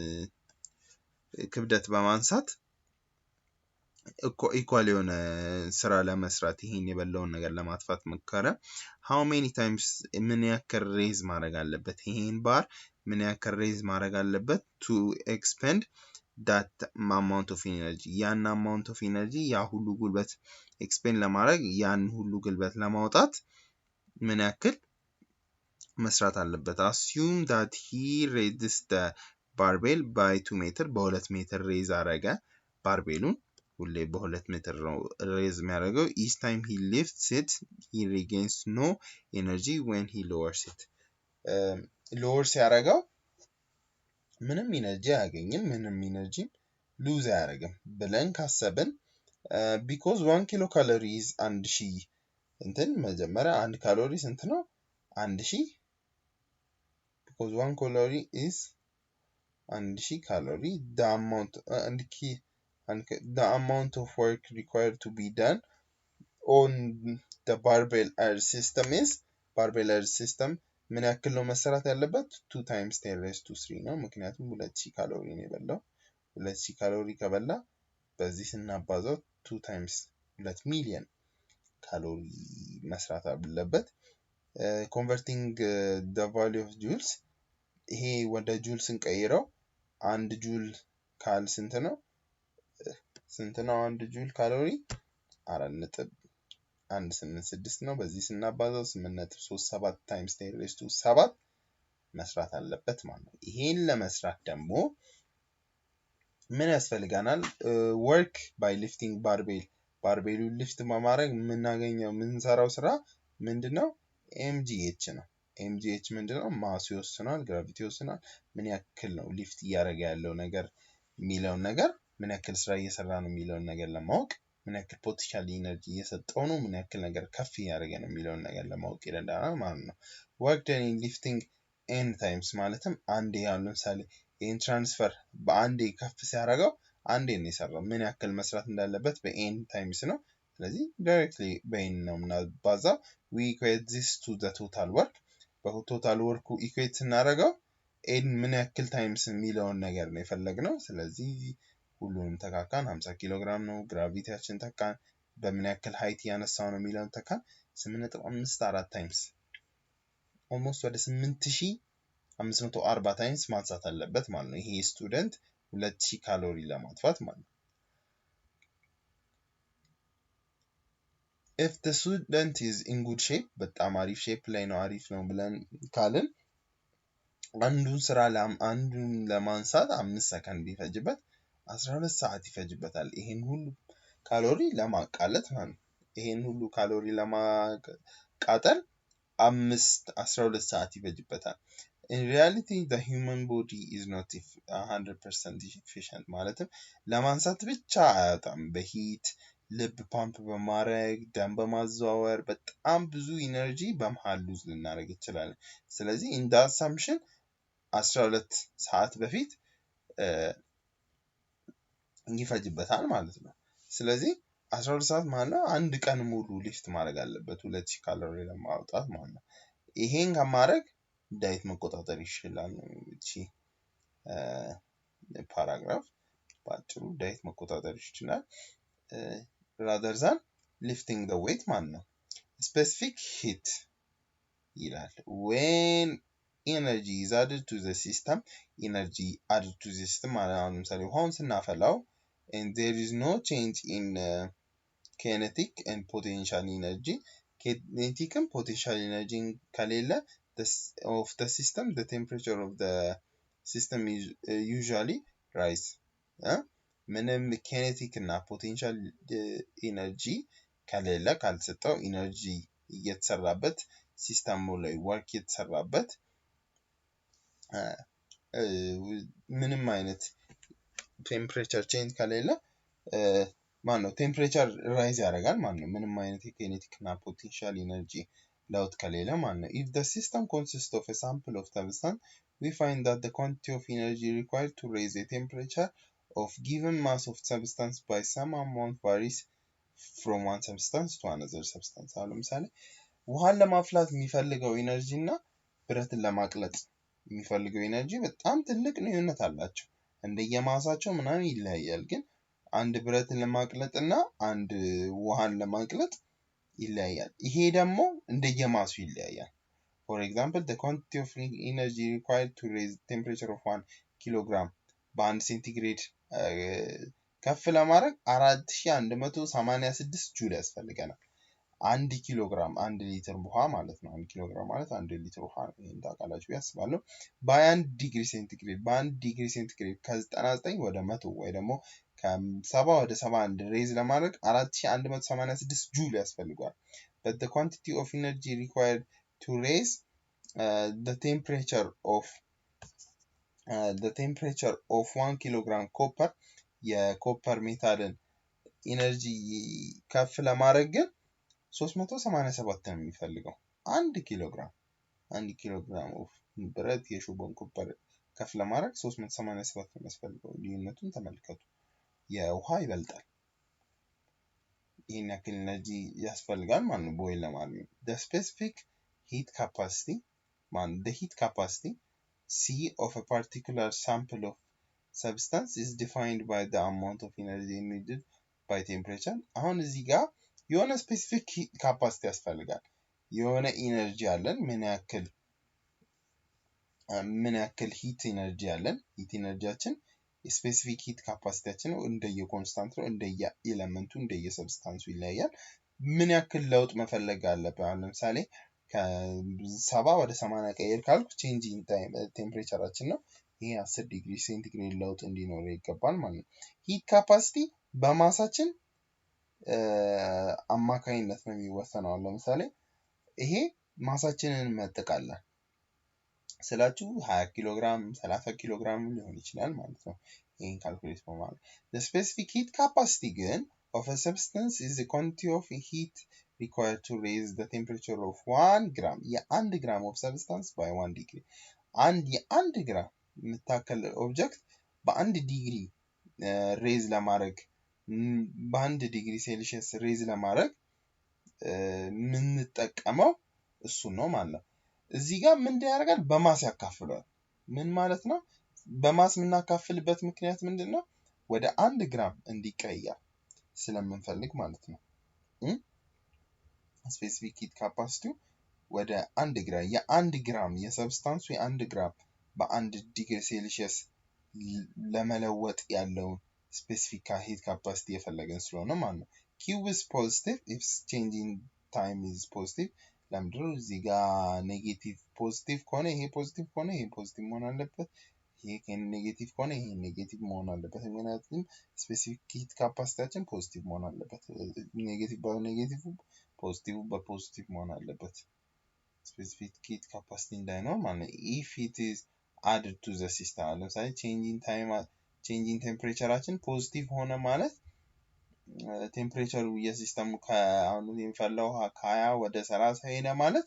ክብደት በማንሳት ኢኳል የሆነ ስራ ለመስራት ይሄን የበላውን ነገር ለማጥፋት መከረ how many times ምን ያክል ሬዝ ማድረግ አለበት ይሄን ባር ምን ያክል ሬዝ ማድረግ አለበት to expend that amount of energy ያን amount of energy ያ ሁሉ ጉልበት expend ለማድረግ ያን ሁሉ ጉልበት ለማውጣት ምን ያክል መስራት አለበት assume that he raised the barbell by 2 meter በ2 ሜትር ሬዝ አረገ ባርቤሉን ሁሌ በ2 ሜትር ነው ሬዝ የሚያደርገው each time he lifts it he regains no energy when he lowers it lower ሲያደርገው ምንም ኢነርጂ አያገኝም ምንም ኢነርጂ ሉዝ አያደርግም ብለን ካሰብን because 1 kilocalorie is 1000 እንትን መጀመሪያ 1 ካሎሪ ስንት ነው 1000 because 1 calorie is 1000 calorie the amount of work required to be done on the barbell earth system is barbell earth system ምን ያክል ነው መሰራት ያለበት 2 times 10 raised to 3 ነው ምክንያቱም 2000 ካሎሪ ነው የበላው 2000 ካሎሪ ከበላ በዚህ ስናባዛው 2 times 2 ሚሊዮን ካሎሪ መስራት አለበት converting the value of joules ይሄ ወደ ጁል ስንቀይረው 1 ጁል ካል ስንት ነው 1 ጁል ካሎሪ 4.186 ነው በዚህ ስናባዛው 8.37 times 10 raised to 7 መስራት አለበት ማለት ነው ይሄን ለመስራት ደግሞ ምን ያስፈልጋናል work by lifting ባርቤሉ ሊፍት በማድረግ ምናገኘው ምንሰራው ስራ ምንድነው mgh ነው mgh ምንድነው ማስ ይወስናል ግራቪቲ ይወስናል ምን ያክል ነው ሊፍት እያደረገ ያለው ነገር ሚለው ነገር ምን ያክል ስራ እየሰራ ነው ሚለው ነገር ለማወቅ ምን ያክል ፖቴንሻል ኢነርጂ እየሰጠው ነው ምን ያክል ነገር ከፍ እያደረገ ነው ሚለው ነገር ለማወቅ ይረዳናል ማለት ነው work done in lifting n times ማለትም አንዴ ያው ለምሳሌ ይሄን ትራንስፈር በአንዴ ከፍ ሲያደርገው አንዴ ነው የሰራው ምን ያክል መስራት እንዳለበት በn times ነው ስለዚህ directly በn ነው ምናባዛው we equate this to the total work በቶታል ወርኩ ኢኩዌት ስናደርገው n ምን ያክል ታይምስ ሚለውን ነገር ነው የፈለግነው ስለዚህ ሁሉንም ተካካን 50 ኪሎ ግራም ነው ግራቪቲያችን ተካን በምን ያክል ሃይት ያነሳው ነው ሚለውን ተካን 8.54 ታይምስ almost ወደ 8540 ታይምስ ማንሳት አለበት ማለት ነው ይሄ ስቱደንት 2000 ካሎሪ ለማጥፋት ማለት ነው if the student is in good shape በጣም አሪፍ ሼፕ ላይ ነው አሪፍ ነው ብለን ካልን አንዱን ለማንሳት 5 ሰከንድ ቢፈጅበት 12 ሰዓት ይፈጅበታል ይሄን ሁሉ ካሎሪ ለማቃለት ማለት ነው ይሄን ሁሉ ካሎሪ ለማቃጠል 12 ሰዓት ይፈጅበታል in reality the human body is not 100% efficient ማለትም ለማንሳት ብቻ አያጣም በሂት ልብ ፓምፕ በማድረግ ደም በማዘዋወር በጣም ብዙ ኢነርጂ በመሃል ሉዝ ልናደርግ ይችላል ስለዚህ in the assumption 12 ሰዓት በፊት ይፈጅበታል ማለት ነው ስለዚህ 12 ሰዓት ማለት ነው አንድ ቀን ሙሉ ሊፍት ማድረግ አለበት 2000 ካሎሪ ለማውጣት ማለት ነው ይሄን ከማድረግ ዳይት መቆጣጠር ይችላል ነው እቺ ፓራግራፍ ባጭሩ ዳይት መቆጣጠር ይችላል rather than lifting the weight ማለት ነው specific heat ይላል when energy is added to the system ማለት ነው ለምሳሌ ውሃውን ስናፈላው and there is no change in kinetic and potential energy kinetic and potential energy ከሌለ of the system the temperature of the system is usually rise ምንም kinetic እና potential energy ከሌለ ካልሰጠው ኢነርጂ እየተሰራበት ሲስተሙ ላይ ወርክ እየተሰራበት ምንም አይነት ቴምፕሬቸር ቼንጅ ከሌለ ማነው ቴምፕሬቸር ራይዝ ያደርጋል ማለት ነው ምንም አይነት kinetic እና potential energy ለውጥ ከሌለ ማለት ነው if the system consists of a sample of substance we find that the quantity of energy required to raise the temperature of given mass of substance by some amount varies from one substance to another substance አሁን ለምሳሌ ውሃን ለማፍላት የሚፈልገው ኢነርጂ እና ብረትን ለማቅለጥ የሚፈልገው ኢነርጂ በጣም ትልቅ ልዩነት አላቸው እንደየማሳቸው ምናምን ይለያያል ግን አንድ ብረትን ለማቅለጥና አንድ ውሃን ለማቅለጥ ይለያያል። ይሄ ደግሞ እንደየማሱ ይለያያል። For example, the quantity of energy required to raise the temperature of 1 kilogram በአንድ ሴንቲግሬድ ከፍ ለማድረግ 4186 ጁል ያስፈልገናል። 1 ኪሎግራም 1 ሊትር ውሃ ማለት ነው። 1 ኪሎግራም ማለት 1 ሊትር ውሃ ነው። ይሄን ታውቃላችሁ ያስባለሁ። በ1 ዲግሪ ሴንቲግሬድ ከ99 ወደ 100 ወይ ደግሞ ከ70 ወደ 71 ሬዝ ለማድረግ 4186 ጁል ያስፈልጋል። But the quantity of energy required to raise the temperature of 1 kilogram copper የኮፐር ሜታልን ኢነርጂ ከፍ ለማድረግ ግን 387 ነው የሚፈልገው። 1 ኪሎግራም ኦፍ ብረት የሽቦን ኮፐር ከፍ ለማድረግ 387 ነው የሚፈልገው። ልዩነቱን ተመልከቱ። የውሃ ይበልጣል። ይሄን ያክል ኢነርጂ ያስፈልጋል ማለት ነው ቦይል ለማድረግ። the specific heat capacity the heat capacity C of a particular sample of substance is defined by the amount of energy needed by temperature። አሁን እዚህ ጋር የሆነ ስፔሲፊክ ሂት ካፓሲቲ ያስፈልጋል። የሆነ ኢነርጂ አለን። ምን ያክል ሂት ኢነርጂ አለን። ሂት ኢነርጂያችን ስፔሲፊክ ሂት ካፓሲቲያችን ነው። እንደየ ኮንስታንት ነው። እንደየ ኤሌመንቱ እንደየ ሰብስታንሱ ይለያያል። ምን ያክል ለውጥ መፈለግ አለብን። አሁን ለምሳሌ ከ70 ወደ 80 ቀየር ካልኩ ቼንጅ ኢን ታይም ቴምፕሬቸራችን ነው። ይሄ 10 ዲግሪ ሴንቲግሬድ ለውጥ እንዲኖረው ይገባል ማለት ነው። ሂት ካፓሲቲ በማሳችን አማካኝነት ነው የሚወሰነው። ለምሳሌ ይሄ ማሳችንን መጠቃለን ስላችሁ 20 ኪሎ ግራም 30 ኪሎ ግራም ሊሆን ይችላል ማለት ነው። ይሄን ካልኩሌት በማድረግ the specific heat capacity ግን of a substance is the quantity of heat required to raise the temperature of 1 gram የ1 gram of substance by 1 degree የ1 gram የምታከል ኦብጀክት በ1 ዲግሪ ሬዝ ለማድረግ በ1 ዲግሪ ሴልሺየስ ሬዝ ለማድረግ የምንጠቀመው እሱ ነው ማለት ነው። እዚህ ጋር ምን ያደርጋል? በማስ ያካፍላል። ምን ማለት ነው? በማስ የምናካፍልበት ምክንያት ምንድነው? ወደ 1 ግራም እንዲቀየር ስለምንፈልግ ማለት ነው። ስፔሲፊክ ሂት ካፓሲቲው ወደ 1 ግራም የ1 ግራም የሰብስታንሱ የ1 ግራም በ1 ዲግሪ ሴልሺየስ ለመለወጥ ያለውን ስፔሲፊክ ሂት ካፓሲቲ የፈለገን ስለሆነ ማለት ነው። Q is positive if changing time is positive። ለምንድን ነው እዚህ ጋር ኔጌቲቭ ፖዚቲቭ ከሆነ ይሄ ፖዚቲቭ ከሆነ ይሄ ፖዚቲቭ መሆን አለበት። ይሄ ኔጌቲቭ ከሆነ ይሄ ኔጌቲቭ መሆን አለበት። ምክንያቱም ስፔሲፊክ ሂት ካፓሲቲያችን ፖዚቲቭ መሆን አለበት። ኔጌቲቭ በኔጌቲቭ ፖዚቲቭ በፖዚቲቭ መሆን አለበት። ስፔሲፊክ ሂት ካፓሲቲ እንዳይኖር ማለት ነው። if it is added to the system ለምሳሌ changing ቴምፕሬቸራችን ፖዚቲቭ ሆነ ማለት ቴምፕሬቸሩ የሲስተሙ ከአሁን የሚፈላው ከ20 ወደ 30 ሄደ ማለት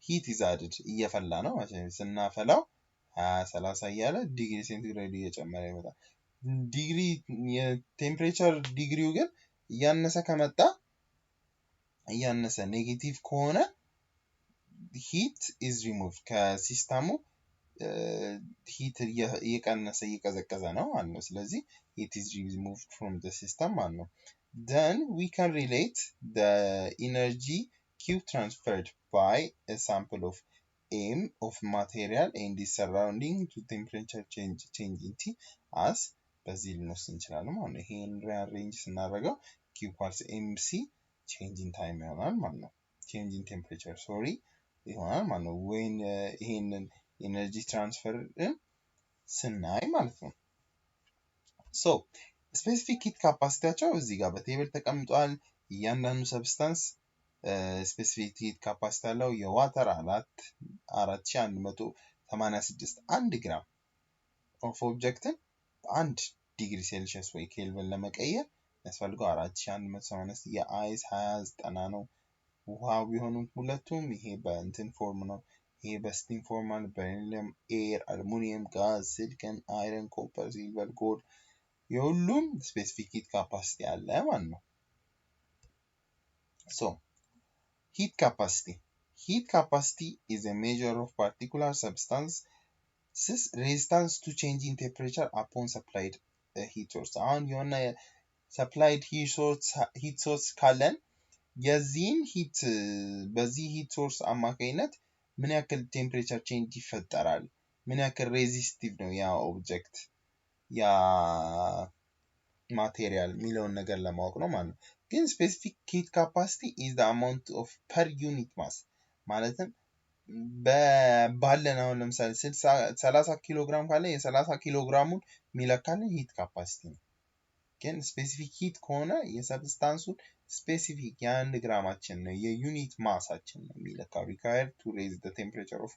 ሂት is added እየፈላ ነው ማለት ነው። ስናፈላው 20 30 እያለ ዲግሪ ሴንቲግሬድ እየጨመረ ይመጣል። ዲግሪ የቴምፕሬቸር ዲግሪው ግን እያነሰ ከመጣ እያነሰ ኔጌቲቭ ከሆነ ሂት is removed ከሲስተሙ ሂት እየቀነሰ እየቀዘቀዘ ነው ማለት ነው። ስለዚህ it is removed from the system ማለት ነው። then we can relate the energy Q transferred by a sample of M of material and its surrounding to temperature change in T as በዚህ ልንወስድ እንችላለን ማለት ነው። ይሄን ሪአሬንጅ ስናደርገው Q equals MC change in time ይሆናል ማለት ነው። change in temperature ይሆናል ማለት ነው። when ይሄንን ኤነርጂ ትራንስፈር ስናይ ማለት ነው። ሶ ስፔሲፊክ ሂት ካፓሲቲያቸው እዚህ ጋር በቴብል ተቀምጧል። እያንዳንዱ ሰብስታንስ ስፔሲፊክ ሂት ካፓሲቲ አለው። የዋተር 4186 1 ግራም ኦፍ ኦብጀክትን በ1 ዲግሪ ሴልሺየስ ወይ ኬልቪን ለመቀየር ያስፈልገው 4186 የአይስ 2090 ነው። ውሃ ቢሆኑም ሁለቱም ይሄ በእንትን ፎርም ነው። ይሄ በስቲም ፎርም አለ። በሪሊየም፣ ኤር፣ አሉሚኒየም፣ ጋዝ፣ ሲሊከን፣ አይረን፣ ኮፐር፣ ሲልቨር፣ ጎልድ የሁሉም ስፔሲፊክ ሂት ካፓሲቲ አለ ማለት ነው። ሶ ሂት ካፓሲቲ is a measure of particular substance's resistance to changing temperature upon supplied heat source። አሁን የሆነ supplied heat source ካለን የዚህን ሂት በዚህ ሂት ሶርስ አማካይነት ምን ያክል ቴምፕሬቸር ቼንጅ ይፈጠራል ምን ያክል ሬዚስቲቭ ነው ያ ኦብጀክት ያ ማቴሪያል ሚለውን ነገር ለማወቅ ነው ማለት ነው ግን ስፔሲፊክ ሂት ካፓሲቲ is the amount of per unit mass ማለትም ባለን አሁን ለምሳሌ 30 ኪሎ ግራም ካለ የ30 ኪሎ ግራሙን ሚለካልን ሂት ካፓሲቲ ነው ግን ስፔሲፊክ ሂት ከሆነ የሰብስታንሱን ስፔሲፊክ የ1 ግራማችን ነው የዩኒት ማሳችን ነው የሚለካው required to raise the temperature of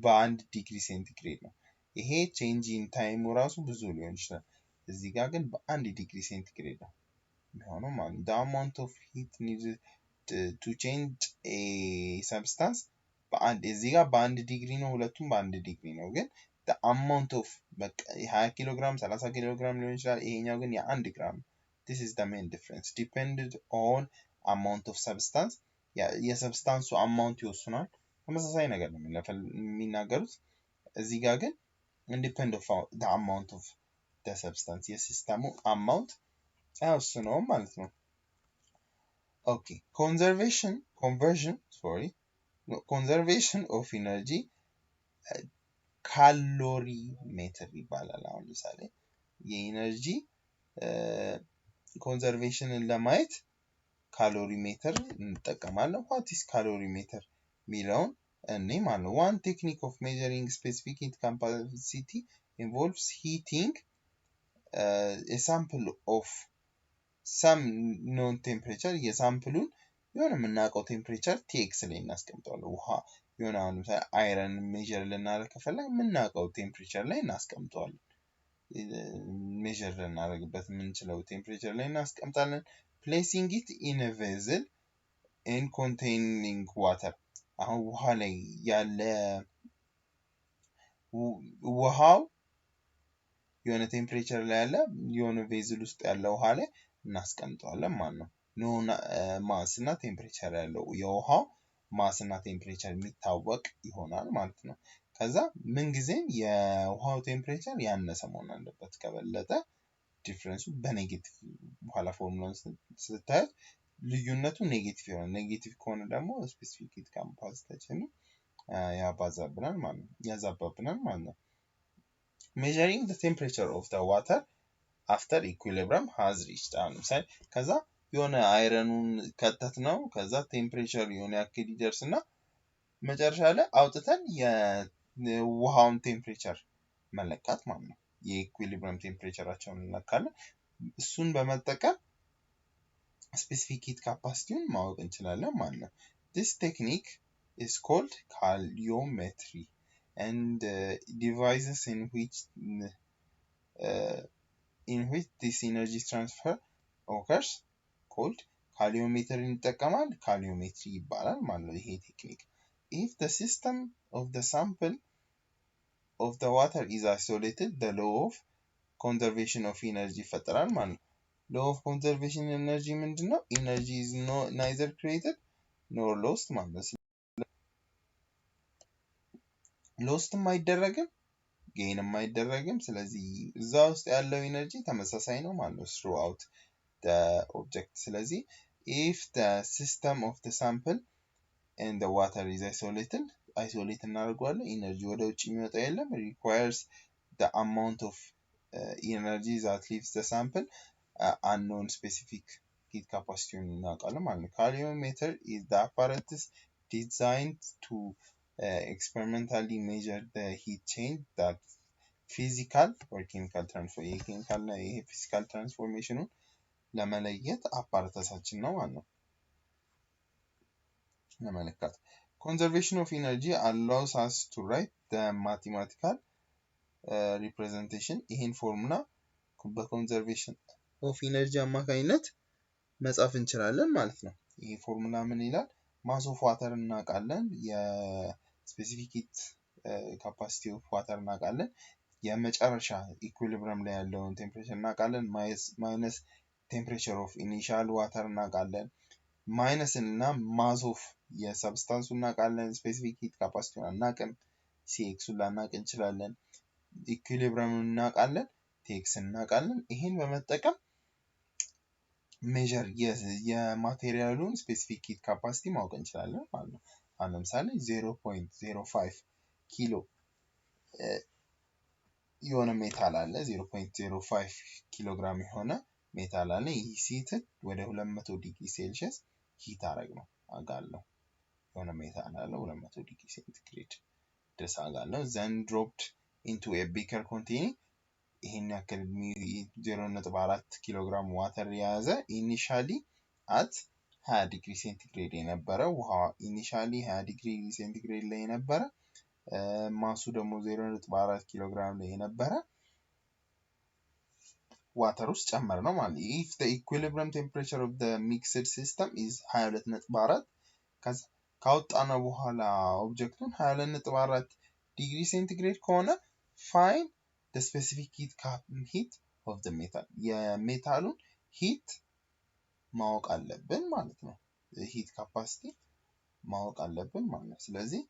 በ1 ዲግሪ ሴንቲግሬድ ነው ይሄ change in time ራሱ ብዙ ሊሆን ይችላል እዚህ ጋር ግን በ1 ዲግሪ ሴንቲግሬድ ነው የሚሆነው ማለት the amount of heat needed to change a substance እዚህ ጋር በ1 ዲግሪ ነው ሁለቱም በ1 ዲግሪ ነው ግን the amount of በቃ 20 ኪሎ ግራም 30 ኪሎ ግራም ሊሆን ይችላል ይሄኛው ግን የ1 ግራም this is the main difference depended on amount of substance የሰብስታንሱ አማውንት ይወስናል ተመሳሳይ ነገር ነው የሚናገሩት እዚህ ጋር ግን independent of the amount of the substance የሲስተሙ አማውንት አይወስነውም ማለት ነው okay conservation of energy calorimeter ይባላል አሁን ለምሳሌ የኤነርጂ ኮንዘርቬሽንን ለማየት calorimeter እንጠቀማለን what is calorimeter ሚለውን እኔ ማለት ነው one technique of measuring specific heat capacity involves heating a sample of some known temperature የሳምፕሉን የሆነ የምናውቀው ቴምፕሬቸር tx ላይ እናስቀምጣለን ውሃ የሆነ አሁን ለምሳሌ አይረን ሜጀር ልናደርግ ከፈለግን የምናውቀው ቴምፕሬቸር ላይ እናስቀምጣለን ሜጀር ልናደርግበት የምንችለው ቴምፕሬቸር ላይ እናስቀምጣለን placing it in a vessel and containing water አሁን ውሃ ላይ ያለ ውሃው የሆነ ቴምፕሬቸር ላይ ያለ የሆነ ቬዝል ውስጥ ያለ ውሃ ላይ እናስቀምጣለን ማለት ነው ኖ ማስ እና ቴምፕሬቸር ያለው የውሃው ማስ እና ቴምፕሬቸር የሚታወቅ ይሆናል ማለት ነው ከዛ ምን ጊዜም የውሃው ቴምፕሬቸር ያነሰ መሆን አለበት ከበለጠ ዲፈረንሱ በኔጌቲቭ በኋላ ፎርሙላውን ስታዩት ልዩነቱ ኔጌቲቭ ይሆናል ኔጌቲቭ ከሆነ ደግሞ ስፔሲፊክ ሂት ካፓሲቲያችን ያባዛብናል ማለት ነው ያዛባብናል ማለት ነው measuring the temperature of the water after equilibrium has reached ለምሳሌ ከዛ የሆነ አይረኑን ከተት ነው ከዛ ቴምፕሬቸር የሆነ ያክል ይደርስና መጨረሻ ላይ አውጥተን የውሃውን ቴምፕሬቸር መለካት ማለት ነው የኢኩዊሊብሪየም ቴምፕሬቸራቸውን እንለካለን እሱን በመጠቀም ስፔሲፊክ ሂት ካፓሲቲውን ማወቅ እንችላለን ማለት ነው this technique is called calorimetry and devices in which this energy transfer occurs called calorimeter እንጠቀማል calorimetry ይባላል ማለት ነው ይሄ ቴክኒክ if the system of the sample of the water is isolated the law of conservation of energy ይፈጠራል ማለት ነው law of conservation energy ምንድነው energy is neither created nor lost ማለት ነው ሎስትም አይደረግም ጌንም አይደረግም ስለዚህ እዛ ውስጥ ያለው ኤነርጂ ተመሳሳይ ነው ማለት ነው throughout the object ስለዚህ if the system of the sample and the water is isolate እናደርገዋለን ኤነርጂ ወደ ውጭ የሚወጣ የለም requires the amount of energy that leaves the sample unknown specific heat capacity እናውቃለን ማለት ነው calorimeter is the apparatus designed to experimentally measure the heat change that physical or chemical physical transformation ለመለየት አፓራተሳችን ነው ማለት ነው ለመለካት conservation of energy allows us to write the mathematical representation ይሄን ፎርሙላ በconservation of energy አማካኝነት መጻፍ እንችላለን ማለት ነው ይሄ ፎርሙላ ምን ይላል mass of water እናውቃለን የስፔሲፊክ ሂት ካፓሲቲ ኦፍ ዋተር እናውቃለን የመጨረሻ ኢኩዊሊብሪየም ላይ ያለውን ቴምፕሬቸር እናውቃለን ማይነስ ቴምፕሬቸር ኦፍ ኢኒሺያል ዋተር እናውቃለን ማይነስ እና ማስ ኦፍ የሰብስታንሱ እናውቃለን ስፔሲፊክ ሂት ካፓሲቲውን አናውቅም ሲኤክሱን ላናውቅ እንችላለን ኢኩዊሊብሪየም እናውቃለን ቴክስ እናውቃለን ይሄን በመጠቀም ሜዠር የማቴሪያሉን ስፔሲፊክ ሂት ካፓሲቲ ማወቅ እንችላለን ማለት ነው። አሁን ለምሳሌ 0.05 ኪሎ የሆነ ሜታል አለ 0.05 ኪሎ ግራም የሆነ ሜታል አለ። ይህ ሲትድ ወደ 200 ዲግሪ ሴልሺየስ ሂት አረግነው አጋለው የሆነ ሜታል አለ 200 ዲግሪ ሴንቲግሬድ ድረስ አጋለው then dropped into a beaker containing ይሄን ያክል 0.4 ኪሎ ግራም ዋተር የያዘ ኢኒሻሊ at 20 ዲግሪ ሴንቲግሬድ የነበረ ውሃ ኢኒሻሊ 20 ዲግሪ ሴንቲግሬድ ላይ የነበረ ማሱ ደግሞ 0.4 ኪሎ ግራም ላይ የነበረ water ውስጥ ጨመር ነው ማለት ነው። if the equilibrium temperature of the mixed system is 22.4 ከዛ ካወጣነው በኋላ ኦብጀክቱን 22.4 ዲግሪ ሴንቲግሬድ ከሆነ find the specific heat of the metal የሜታሉን ሂት ማወቅ አለብን ማለት ነው። ሂት ካፓሲቲ ማወቅ አለብን ማለት ነው። ስለዚህ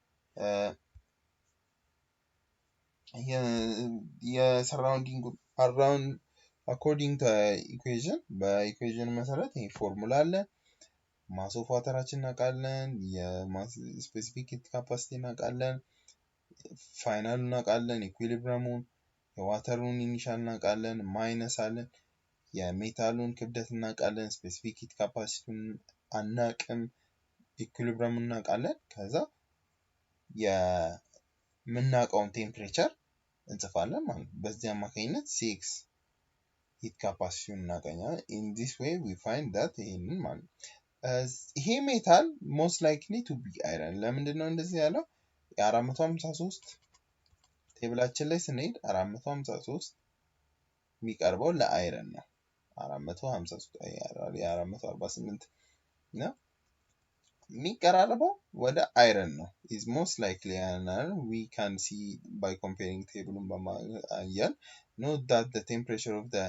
የሰራውንዲንግ አራውንድ according to equation በኢኩዌሽን መሰረት ይሄ ፎርሙላ አለ። ማስ ኦፍ ዋተራችን እናውቃለን፣ የማስ ስፔሲፊክ ሂት ካፓሲቲ እናውቃለን፣ ፋይናል እናውቃለን፣ ኢኩዊሊብሪየሙን የዋተሩን ኢኒሻል እናውቃለን፣ ማይነስ አለን፣ የሜታሉን ክብደት እናውቃለን፣ ስፔሲፊክ ሂት ካፓሲቲውን አናውቅም፣ ኢኩዊሊብሪየሙን እናውቃለን። ከዛ የምናውቀውን ቴምፕሬቸር እንጽፋለን ማለት ነው። በዚህ አማካኝነት ሲክስ ሂት ካፓሲቲውን እናገኛለን። in this way we find that ይሄንን ማለት ነው። ይሄ ሜታል most likely to be iron ለምንድነው እንደዚህ ያለው? የ453 ቴብላችን ላይ ስንሄድ 453 የሚቀርበው ለአይረን ነው። 453 የ448 ነው የሚቀራረበው ወደ አይረን ነው። is most likely iron we can see by comparing ቴብሉን በማየት note that the temperature of the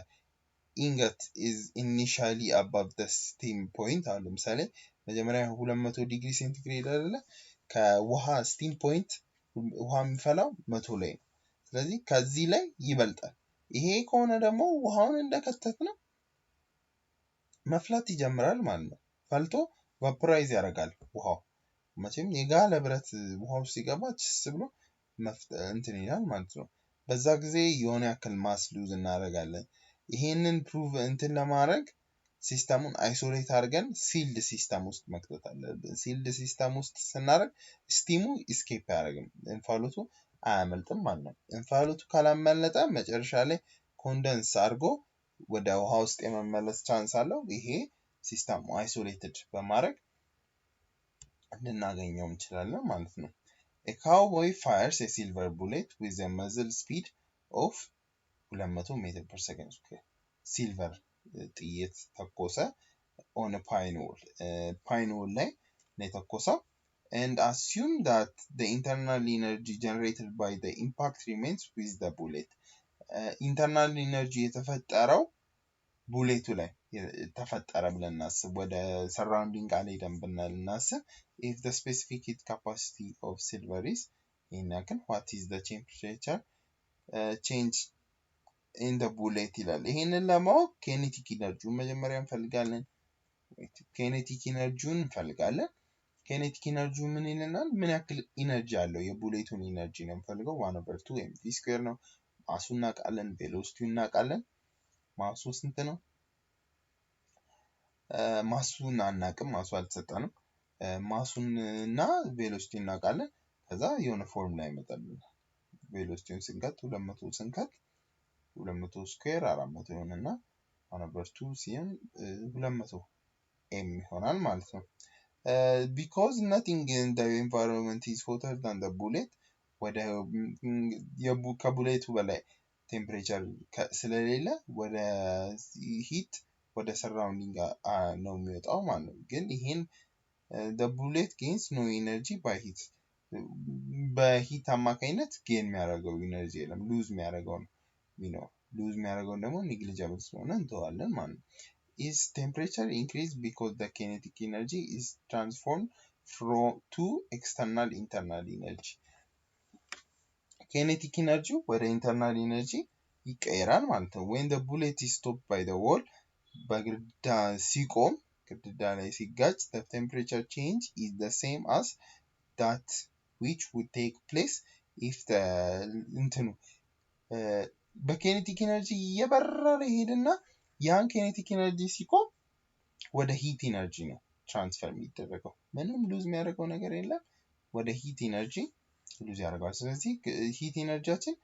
ingot is initially above the steam point አሁን ለምሳሌ መጀመሪያ 200 ዲግሪ ሴንቲግሬድ አይደለ ከውሃ ስቲም ፖይንት ውሃ የሚፈላው 100 ላይ ነው። ስለዚህ ከዚህ ላይ ይበልጣል። ይሄ ከሆነ ደግሞ ውሃውን እንደከተትነው መፍላት ይጀምራል ማለት ነው። ፈልቶ ቫፖራይዝ ያደርጋል ውሃው። መቼም የጋለ ብረት ውሃው ሲገባ ችስ ብሎ እንትን ይላል ማለት ነው። በዛ ጊዜ የሆነ ያክል ማስ ሉዝ እናደርጋለን። ይሄንን ፕሩቭ እንትን ለማድረግ ሲስተሙን አይሶሌት አድርገን ሲልድ ሲስተም ውስጥ መክተት አለብን። ሲልድ ሲስተም ውስጥ ስናደርግ ስቲሙ ኢስኬፕ አያደርግም፣ እንፋሎቱ አያመልጥም ማለት ነው። እንፋሎቱ ካላመለጠ መጨረሻ ላይ ኮንደንስ አድርጎ ወደ ውሃ ውስጥ የመመለስ ቻንስ አለው። ይሄ ሲስተሙ አይሶሌትድ በማድረግ ልናገኘው እንችላለን ማለት ነው። A cowboy fires a silver bullet with a muzzle speed of 200 meter per second square. Silver ጥይት ተኮሰ on a pine wood ላይ ነው ተኮሰው and assume that the internal energy generated by the impact remains with the bullet. internal energy የተፈጠረው ቡሌቱ ላይ ተፈጠረ ብለን እናስብ። ወደ ሰራውንዲንግ አልሄደም ብለን እናስብ። if the specific heat capacity of silver is ይሄን ያክል what is the temperature change in the bullet ይላል። ይሄንን ለማወቅ kinetic energy መጀመሪያ እንፈልጋለን። kinetic energy እንፈልጋለን። kinetic energy ምን ይለናል? ምን ያክል ኢነርጂ አለው? የቡሌቱን ኢነርጂ ነው የምፈልገው 1/2 mv ስኩዌር ነው። ማሱን እናውቃለን፣ ቬሎሲቲውን እናውቃለን። ማሱ ስንት ነው? ማሱን አናውቅም፣ ማሱ አልተሰጠንም። ማሱን እና ቬሎሲቲ እናውቃለን። ከዛ የሆነ ፎርሙላ ይመጣልናል። ቬሎሲቲውን ስንከት 200 ስንከት 200 ስኩዌር 400 ይሆንና 1/2 ሲሆን 200 m ይሆናል ማለት ነው። because nothing in the environment is hotter than the bullet ወደ ከቡሌቱ በላይ ቴምፕሬቸር ስለሌለ ወደ ሂት ወደ ሰራውንዲንግ ነው የሚወጣው ማለት ነው። ግን ይሄን the bullet gains no energy by heat በሂት አማካኝነት ጌን የሚያደርገው ኢነርጂ የለም፣ ሉዝ የሚያደርገው ነው የሚኖር። ሉዝ የሚያደርገው ደግሞ ኔግሊጂብል ስለሆነ እንተዋለን ማለት ነው። is temperature increase because the kinetic energy is transformed to external internal energy. kinetic energy ወደ internal energy ይቀየራል ማለት ነው። when the bullet is stopped by the wall በግድግዳ ሲቆም ግድግዳ ላይ ሲጋጭ the temperature change is the same as that which would take place if the እንትኑ በኬኔቲክ ኤነርጂ እየበረረ ይሄድና ያን ኬኔቲክ ኤነርጂ ሲቆም ወደ ሂት ኤነርጂ ነው ትራንስፈር የሚደረገው። ምንም ሉዝ የሚያደርገው ነገር የለም። ወደ ሂት ኤነርጂ ሉዝ ያደርጋል። ስለዚህ ሂት ኤነርጂያችን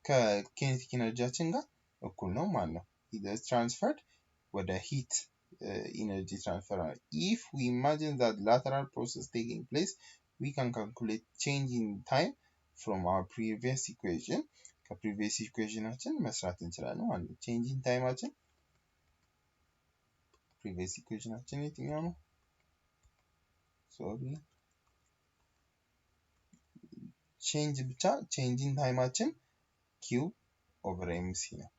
ከኬኔቲክ ኤነርጂያችን ጋር እኩል ነው ማለት ነው። it is transferred ወደ ሂት energy transfer. If we imagine that lateral process taking place, we can calculate change in time from our previous equation. ከprevious equationችን መስራት እንችላለን ማለት ነው። change in timeችን previous equationችን የትኛው ነው? sorry change in timeችን q over mc ነው።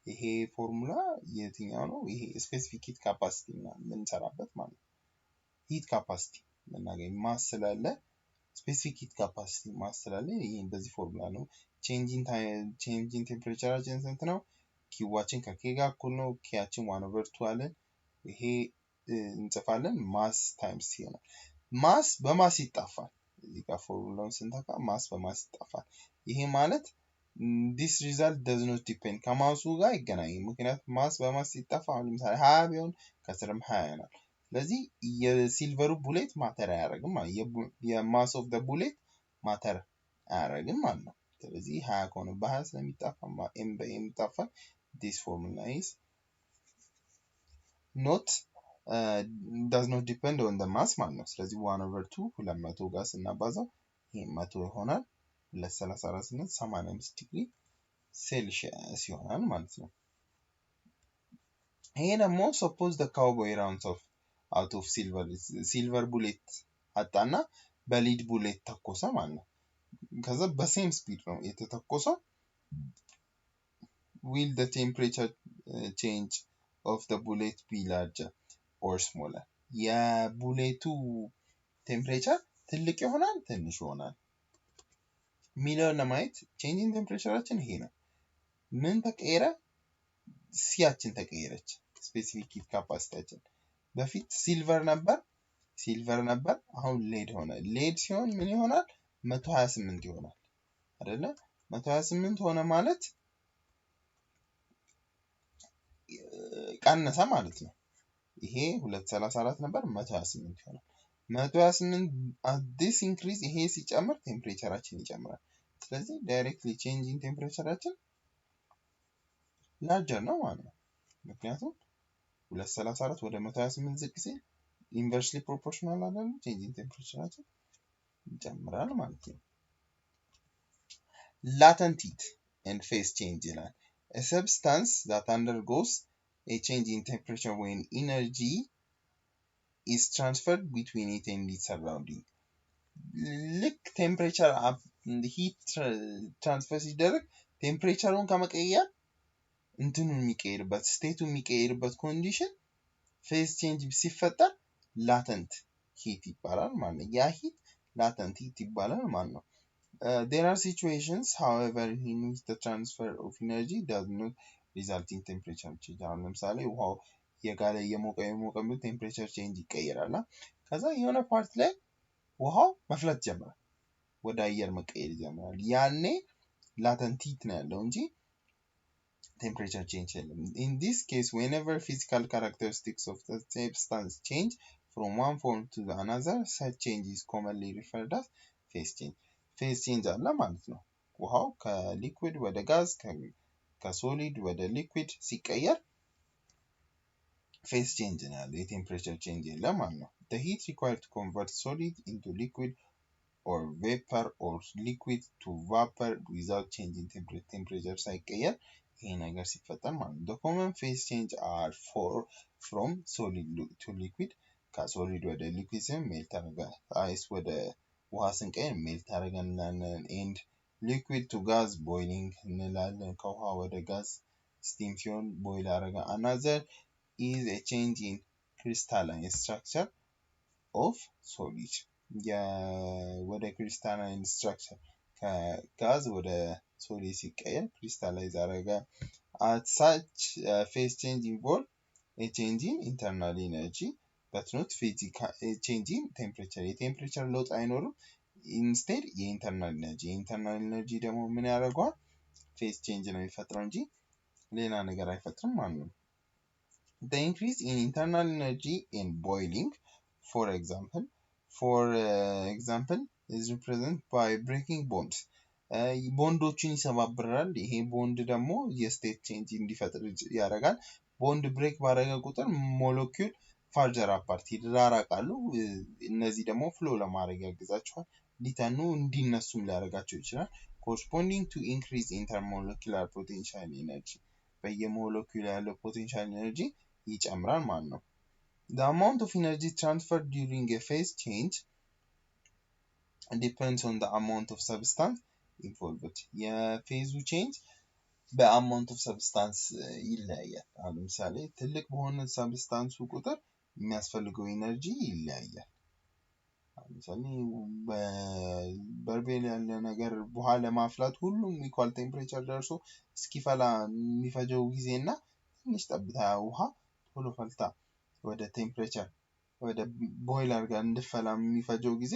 ይሄ ፎርሙላ የትኛው ነው? ይሄ ስፔሲፊክ ሂት ካፓሲቲ ነው የምንሰራበት ማለት ነው። ሂት ካፓሲቲ ምናገኝ ማስ ስላለ ስፔሲፊክ ሂት ካፓሲቲ ማስ ስላለ ይሄ በዚህ ፎርሙላ ነው። ቼንጅ ኢን ቴምፕሬቸራችን ስንት ነው? ኪዋችን ከኬ ጋር እኩል ነው። ኬያችን 1/2 አለን። ይሄ እንጽፋለን ማስ ታይምስ ይሆናል። ማስ በማስ ይጣፋል። እዚህ ጋር ፎርሙላውን ስንተካ ማስ በማስ ይጣፋል። ይሄ ማለት this result does not depend ከማሱ ጋር አይገናኝም። ምክንያቱም ማስ በማስ ሲጣፋ አሁን ለምሳሌ 20 ቢሆን ከስርም 20 ይሆናል። ስለዚህ የሲልቨሩ ቡሌት ማተር አያደርግም ማለት የማስ ኦፍ ዘ ቡሌት ማተር አያደርግም ማለት ነው። ስለዚህ 20 ከሆነ በ20 ስለሚጣፋ ኤም በኤም ይጣፋል። this formula is not does not depend on the mass ማለት ነው። ስለዚህ 1/2 200 ጋር ስናባዛው ይሄ 100 ይሆናል። 234 85 ዲግሪ ሴልሺየስ ይሆናል ማለት ነው። ይሄ ደግሞ suppose the cowboy runs off out of silver bullet አጣና በሊድ ቡሌት ተኮሰ ማለት ነው። ከዛ በሴም ስፒድ ነው የተተኮሰው። will the temperature change of the bullet be larger or smaller? የቡሌቱ ቴምፕሬቸር ትልቅ ይሆናል ትንሽ ይሆናል ሚለውን ለማየት ቼንጅ ኢን ቴምፕሬቸራችን ይሄ ነው። ምን ተቀየረ? ሲያችን ተቀየረች። ስፔሲፊክ ሂት ካፓሲቲያችን በፊት ሲልቨር ነበር አሁን ሌድ ሆነ። ሌድ ሲሆን ምን ይሆናል? 128 ይሆናል አይደለ? 128 ሆነ ማለት ቀነሰ ማለት ነው። ይሄ 234 ነበር 128 ይሆናል። 128 this increase ይሄ ሲጨምር ቴምፕሬቸራችን ይጨምራል። ስለዚህ ዳይሬክትሊ ቼንጅ ኢን ቴምፕሬቸራችን ላርጀር ነው ማለት ነው። ምክንያቱም 234 ወደ 128 ዝቅ ሲል ኢንቨርስሊ ፕሮፖርሽናል አይደል? ቼንጅ ኢን ቴምፕሬቸራችን ይጨምራል ማለት ነው። latent heat and phase change ይላል። a substance that undergoes a change in temperature when energy is transferred between it and its surrounding. ልክ ቴምፕሬቸር ሂት ትራንስፈር ሲደረግ ቴምፕሬቸሩን ከመቀየር እንትኑ የሚቀየርበት ስቴቱ የሚቀየርበት ኮንዲሽን ፌዝ ቼንጅ ሲፈጠር ላተንት ሂት ይባላል ማለት ነው። ያ ሂት ላተንት ሂት ይባላል ማለት ነው። there are situations however in which the transfer of energy does not result in temperature change. አሁን ለምሳሌ ውሃው የጋለ የሞቀ ቴምፕሬቸር ቼንጅ ይቀየራል። ከዛ የሆነ ፓርት ላይ ውሃው መፍላት ጀምራል፣ ወደ አየር መቀየር ጀምራል። ያኔ ላተንት ሂት ነው ያለው እንጂ temperature change የለም። in this case whenever physical characteristics of the substance change from one form to another such change is commonly referred as phase change. phase change አለ ማለት ነው። ውሃው ከሊኩዊድ ወደ ጋዝ ከሶሊድ ወደ ሊኩዊድ ሲቀየር phase change ነው ያለው፣ የቴምፕሬቸር ቼንጅ የለም ማለት ነው። the heat required to convert solid into liquid or vapor or liquid to vapor without changing temperature ሳይቀየር ይሄ ነገር ሲፈጠር ማለት ነው። the common phase change are from solid to liquid ከሶሊድ ወደ ሊኩዊድ ሲሆን ሜልት ያደርጋል። አይስ ወደ ውሃ ስንቀይር ሜልት ያደርጋል። and liquid to gas boiling እንላለን። ከውሃ ወደ ጋዝ ስቲም ሲሆን ቦይል ያደርጋል። another is a change in crystalline structure of solid ወደ crystalline structure ከጋዝ ወደ solid ሲቀየር crystallize ያደርጋል። at such phase change involve a change in internal energy but not physical change in temperature የቴምፕሬቸር ለውጥ አይኖርም instead የኢንተርናል ኤነርጂ ደግሞ ምን ያደርጋል ፌዝ ቼንጅ ነው የሚፈጥረው እንጂ ሌላ ነገር አይፈጥርም ማለት ነው the increase in internal energy in boiling for example is represented by breaking bonds ቦንዶችን ይሰባብራል ይሄ ቦንድ ደግሞ የስቴት ቼንጅ እንዲፈጥር ያደርጋል ቦንድ ብሬክ ባደረገ ቁጥር ሞለኪውል ፋርዘር አፓርት ይራራቃሉ እነዚህ ደግሞ ፍሎ ለማድረግ ያግዛቸዋል ሊተኑ እንዲነሱም ሊያደርጋቸው ይችላል corresponding to increase intermolecular potential energy በየሞለኪውል ያለው potential energy ይጨምራል ማለት ነው the amount of energy transferred during a phase change depends on the amount of substance involved የፌዙ ቼንጅ በአማውንት ኦፍ ሰብስታንስ ይለያያል አሁን ለምሳሌ ትልቅ በሆነ ሰብስታንሱ ቁጥር የሚያስፈልገው ኢነርጂ ይለያያል አሁን ለምሳሌ በበርሜል ያለ ነገር ውሃ ለማፍላት ሁሉም ኢኳል ቴምፕሬቸር ደርሶ እስኪፈላ የሚፈጀው ጊዜና ትንሽ ጠብታ ውሃ ቶሎ ፈልታ ወደ ቴምፕሬቸር ወደ ቦይለር ጋር እንድፈላ የሚፈጀው ጊዜ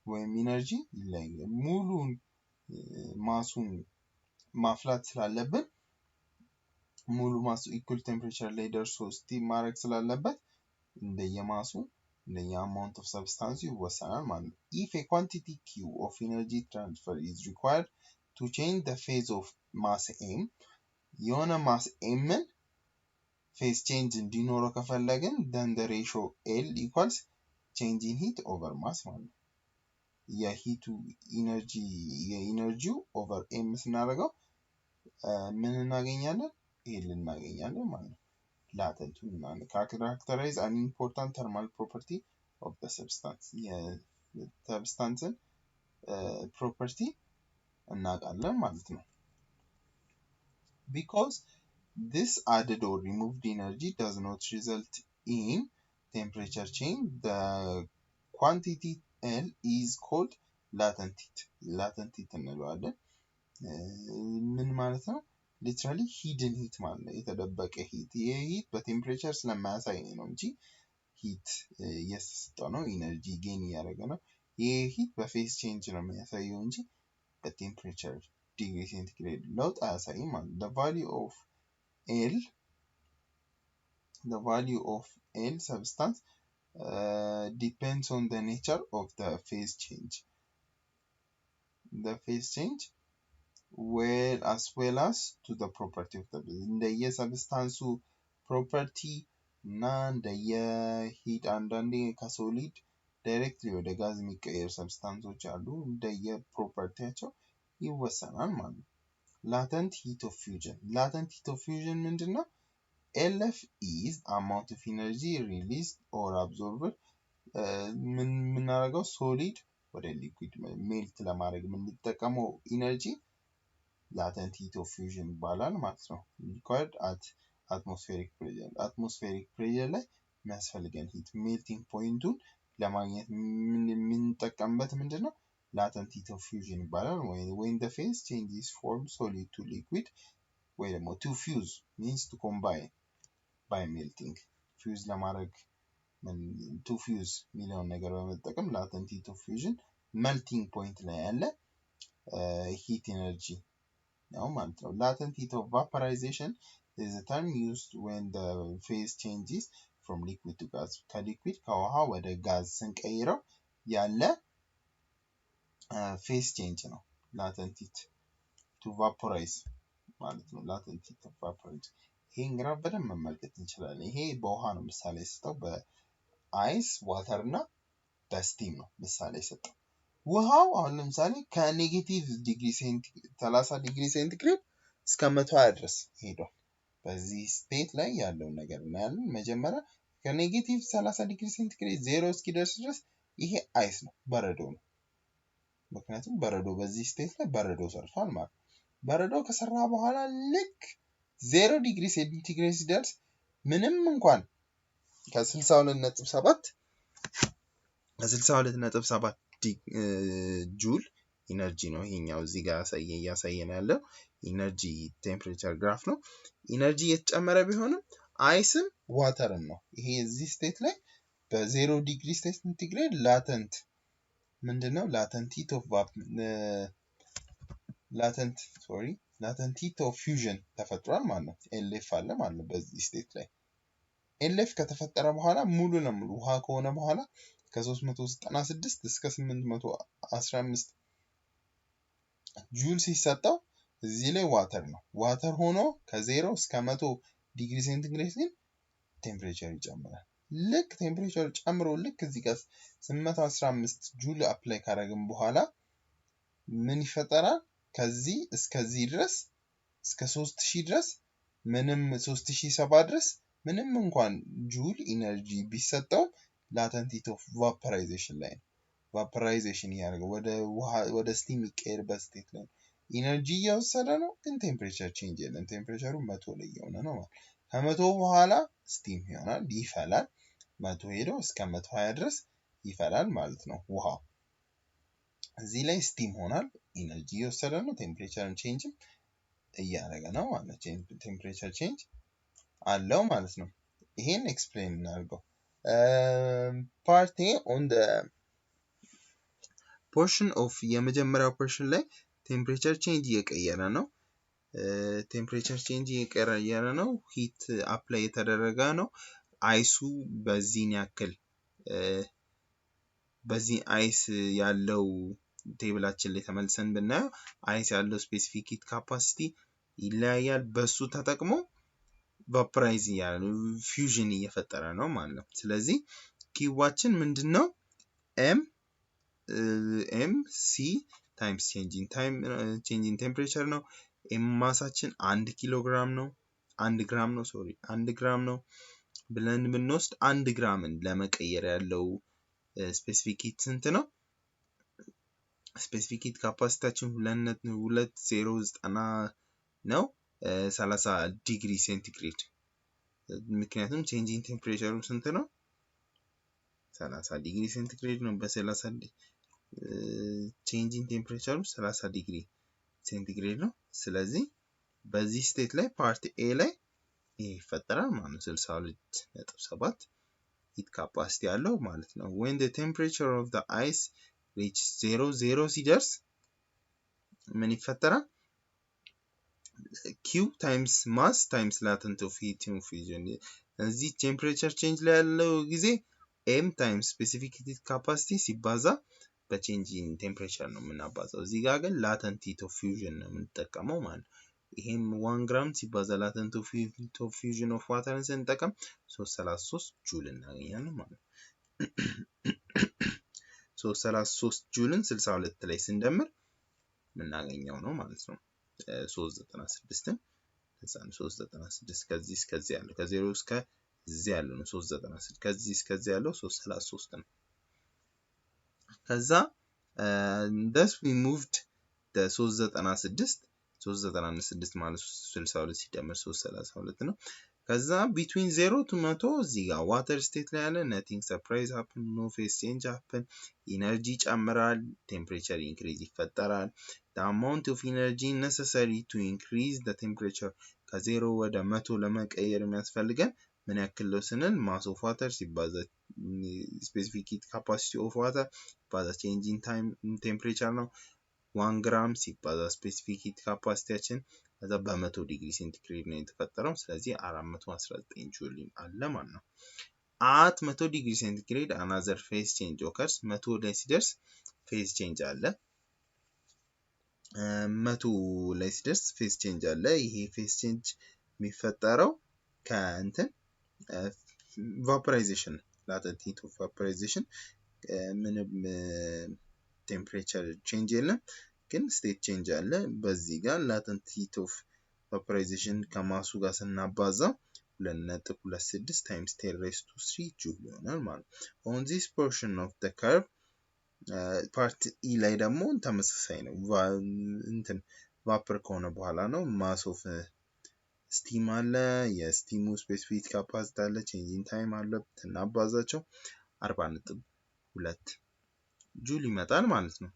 ወይም ኢነርጂ ይለያያል ሙሉን ማሱን ማፍላት ስላለበት ሙሉ ማሱ ኢኩል ቴምፕሬቸር ላይ ደርሶ ስቲም ማድረግ ስላለበት እንደየማሱ እንደየ amount of substance ይወሰናል ማለት ነው if a quantity q of energy transfer is required to change the phase of mass m የሆነ ማስ m phase change እንዲኖረው ከፈለግን then the ratio L equals change in heat over mass ማለት ነው የሂቱ ኢነርጂ የኢነርጂው ኦቨር ኤም ስናደርገው ምን እናገኛለን ኤል እናገኛለን ማለት ነው ላተንቱ እናገኛለን characterize an important thermal property of the substance የሰብስታንስን ፕሮፐርቲ እናውቃለን ማለት ነው because this added or removed energy does not result in temperature change the quantity L is called latent heat እንለዋለን ምን ማለት ነው literally hidden heat ማለት ነው የተደበቀ heat ይሄ heat በቴምፕሬቸር ስለማያሳይ ነው እንጂ heat እየተሰጠው ነው ኢነርጂ ጌን እያደረገ ነው ይሄ heat በፌዝ ቼንጅ ነው የሚያሳየው እንጂ በቴምፕሬቸር ዲግሪ ሴንቲግሬድ ለውጥ አያሳይም ማለት the value of L substance depends on the nature of the phase change. The phase change as well as to the property of the substance property እንደየ heat አንዳንዴ ከሶሊድ ዳይሬክትሊ ወደ ጋዝ የሚቀየር ሰብስታንሶች አሉ እንደየ ፕሮፐርቲያቸው ይወሰናል ማለት ነው latent heat of fusion ምንድነው LF is amount of energy released or absorbed ምን አደረገው ሶሊድ ወደ ሊኩዊድ ሜልት ለማድረግ የምንጠቀመው ኢነርጂ latent heat of fusion ይባላል ማለት ነው required at atmospheric pressure ላይ የሚያስፈልገን heat melting pointን ለማግኘት የምንጠቀምበት ምንድነው latent heat of fusion ይባላል when the phase changes from solid to liquid ወይ ደግሞ to fuse means to combine by melting fuse ለማድረግ to fuse የሚለውን ነገር በመጠቀም latent heat of fusion melting point ላይ ያለ heat energy ነው ማለት ነው latent heat of vaporization is a term used when the phase changes from liquid to gas ከሊኩዊድ ከውሃ ወደ ጋዝ ስንቀይረው ያለ phase change ነው latent heat to vaporize ማለት ነው latent heat to vaporize ይሄን ግራፍ በደንብ መመልከት እንችላለን ይሄ በውሃ ነው ምሳሌ ሰጠው በአይስ ዋተር እና በስቲም ነው ምሳሌ ሰጠው ውሃው አሁን ለምሳሌ ከኔጌቲቭ ዲግሪ ሴንቲግሬድ 30 ዲግሪ ሴንቲግሬድ እስከ 120 ድረስ ሄዷል በዚህ ስቴት ላይ ያለው ነገር እናያለን መጀመሪያ ከኔጌቲቭ 30 ዲግሪ ሴንቲግሬድ 0 እስኪደርስ ድረስ ይሄ አይስ ነው በረዶ ነው ምክንያቱም በረዶ በዚህ ስቴት ላይ በረዶ ሰርቷል ማለት በረዶ ከሰራ በኋላ ልክ 0 ዲግሪ ሴንቲግሬድ ሲደርስ ምንም እንኳን ከ62.7 ጁል ኢነርጂ ነው ይሄኛው እዚህ ጋር ያሳየን ያለው ኢነርጂ ቴምፕሬቸር ግራፍ ነው ኢነርጂ የተጨመረ ቢሆንም አይስም ዋተርም ነው ይሄ እዚህ ስቴት ላይ በ0 ዲግሪ ሴንቲግሬድ ላተንት ምንድነው ላተንት ሂት ኦፍ ፊውዥን ተፈጥሯል ማለት ነው ኤልኤፍ አለ ማለት ነው በዚህ ስቴት ላይ ኤልኤፍ ከተፈጠረ በኋላ ሙሉ ለሙሉ ውሃ ከሆነ በኋላ ከ396 እስከ 815 ጁል ሲሰጠው እዚህ ላይ ዋተር ነው ዋተር ሆኖ ከ0 እስከ 100 ዲግሪ ሴንቲግሬድ ግን ቴምፕሬቸር ይጨምራል ልክ ቴምፕሬቸር ጨምሮ ልክ እዚህ ጋር 815 ጁል አፕላይ ካደረግን በኋላ ምን ይፈጠራል ከዚህ እስከዚህ ድረስ እስከ 3000 ድረስ ምንም 3007 ድረስ ምንም እንኳን ጁል ኢነርጂ ቢሰጠው ላተንት ሂት ኦፍ ቫፖራይዜሽን ላይ ቫፖራይዜሽን ያደርገው ወደ ስቲም ይቀየርበት ስቴት ላይ ኢነርጂ እየወሰደ ነው ግን ቴምፕሬቸር ቼንጅ የለም ቴምፕሬቸሩ 100 ላይ የሆነ ነው ማለት ከ100 በኋላ ስቲም ይሆናል ይፈላል 100 ሄዶ እስከ 120 ድረስ ይፈላል ማለት ነው ውሃው እዚህ ላይ ስቲም ሆናል ኢነርጂ እየወሰደ ነው ቴምፕሬቸርን ቼንጅ እያደረገ ነው ማለት ቴምፕሬቸር ቼንጅ አለው ማለት ነው ይሄን ኤክስፕሌን እናድርገው ፓርት ኤ ኦን ዘ portion of የመጀመሪያው portion ላይ ቴምፕሬቸር ቼንጅ እየቀየረ ነው ቴምፕሬቸር ቼንጅ እየቀየረ ነው ሂት አፕላይ የተደረገ ነው አይሱ በዚህን ያክል በዚህ አይስ ያለው ቴብላችን ላይ ተመልሰን ብናየው አይስ ያለው ስፔሲፊክ ሂት ካፓሲቲ ይለያያል በሱ ተጠቅሞ ቫፖራይዝ ያለ ፊውዥን እየፈጠረ ነው ማለት ነው ስለዚህ ኪዋችን ምንድነው m c times changing temperature ነው m ማሳችን 1 ኪሎግራም ነው 1 ግራም ነው ብለን ብንወስድ 1 ግራምን ለመቀየር ያለው ስፔሲፊክ ሂት ስንት ነው ስፔሲፊክ ሂት ካፓሲቲያችን 2.090 ነው 30 ዲግሪ ሴንቲግሬድ ምክንያቱም ቼንጂንግ ቴምፕሬቸሩ ስንት ነው 30 ዲግሪ ሴንቲግሬድ ነው በ30 ቼንጂንግ ቴምፕሬቸሩ 30 ዲግሪ ሴንቲግሬድ ነው ስለዚህ በዚህ ስቴት ላይ ፓርት ኤ ላይ ይፈጠራል ማለት 62.7 ሂት ካፓሲቲ ያለው ማለት ነው when the temperature of the ice reaches 0 ሲደርስ ምን ይፈጠራል q times mass times latent of heat fusion እዚህ ቴምፕሬቸር ቼንጅ ላይ ያለው ጊዜ m times specific heat capacity ሲባዛ በቼንጅ ኢን ቴምፕሬቸር ነው የምናባዛው እዚህ ጋር ግን latent heat of fusion ነው የምንጠቀመው ማለት ይሄም 1 ግራም ሲባዛ latent heat of fusion of water ስንጠቀም 333 ጁል እናገኛለን ማለት 333 ጁልን 62 ላይ ስንደምር የምናገኘው ነው ማለት ነው 396ን 396 ከዚህ እስከዚህ ያለው ከ0 እስከ እዚህ ያለው ነው 396 ከዚህ እስከዚህ ያለው 333 ነው ከዛ thus we moved the 396 ማለት 62 ሲደመር 332 ነው ከዛ between 0 to 100 እዚህ ጋር water state ላይ ያለ nothing surprise happen no phase change happen energy ጨምራል temperature increase ይፈጠራል the amount of energy necessary to increase the temperature ከ0 ወደ 100 ለመቀየር የሚያስፈልገን ምን ያክል ነው ስንል mass of water ሲባዛ specific heat capacity of water ሲባዛ change in time temperature ነው 1 gram ሲባዛ specific heat capacityችን ከዛ በ100 ዲግሪ ሴንቲግሬድ ነው የተፈጠረው ስለዚህ 419 ጁል አለ ማለት ነው at 100 ዲግሪ ሴንቲግሬድ another phase change occurs 100 ላይ ሲደርስ phase change አለ 100 ላይ ሲደርስ phase change አለ ይሄ phase change የሚፈጠረው ከእንትን vaporization latent heat of vaporization ምንም temperature change የለም ግን state change አለ በዚህ ጋር latent heat of vaporization ከማሱ ጋር ስናባዛው 2.26 times 10 raised to 3 ጁል ይሆናል ማለት on this portion of the curve part e ላይ ደግሞ ተመሳሳይ ነው እንትን vapor ከሆነ በኋላ ነው mass of steam አለ የስቲሙ specific capacity አለ changing time አለ እናባዛቸው 40.2 ጁል ይመጣል ማለት ነው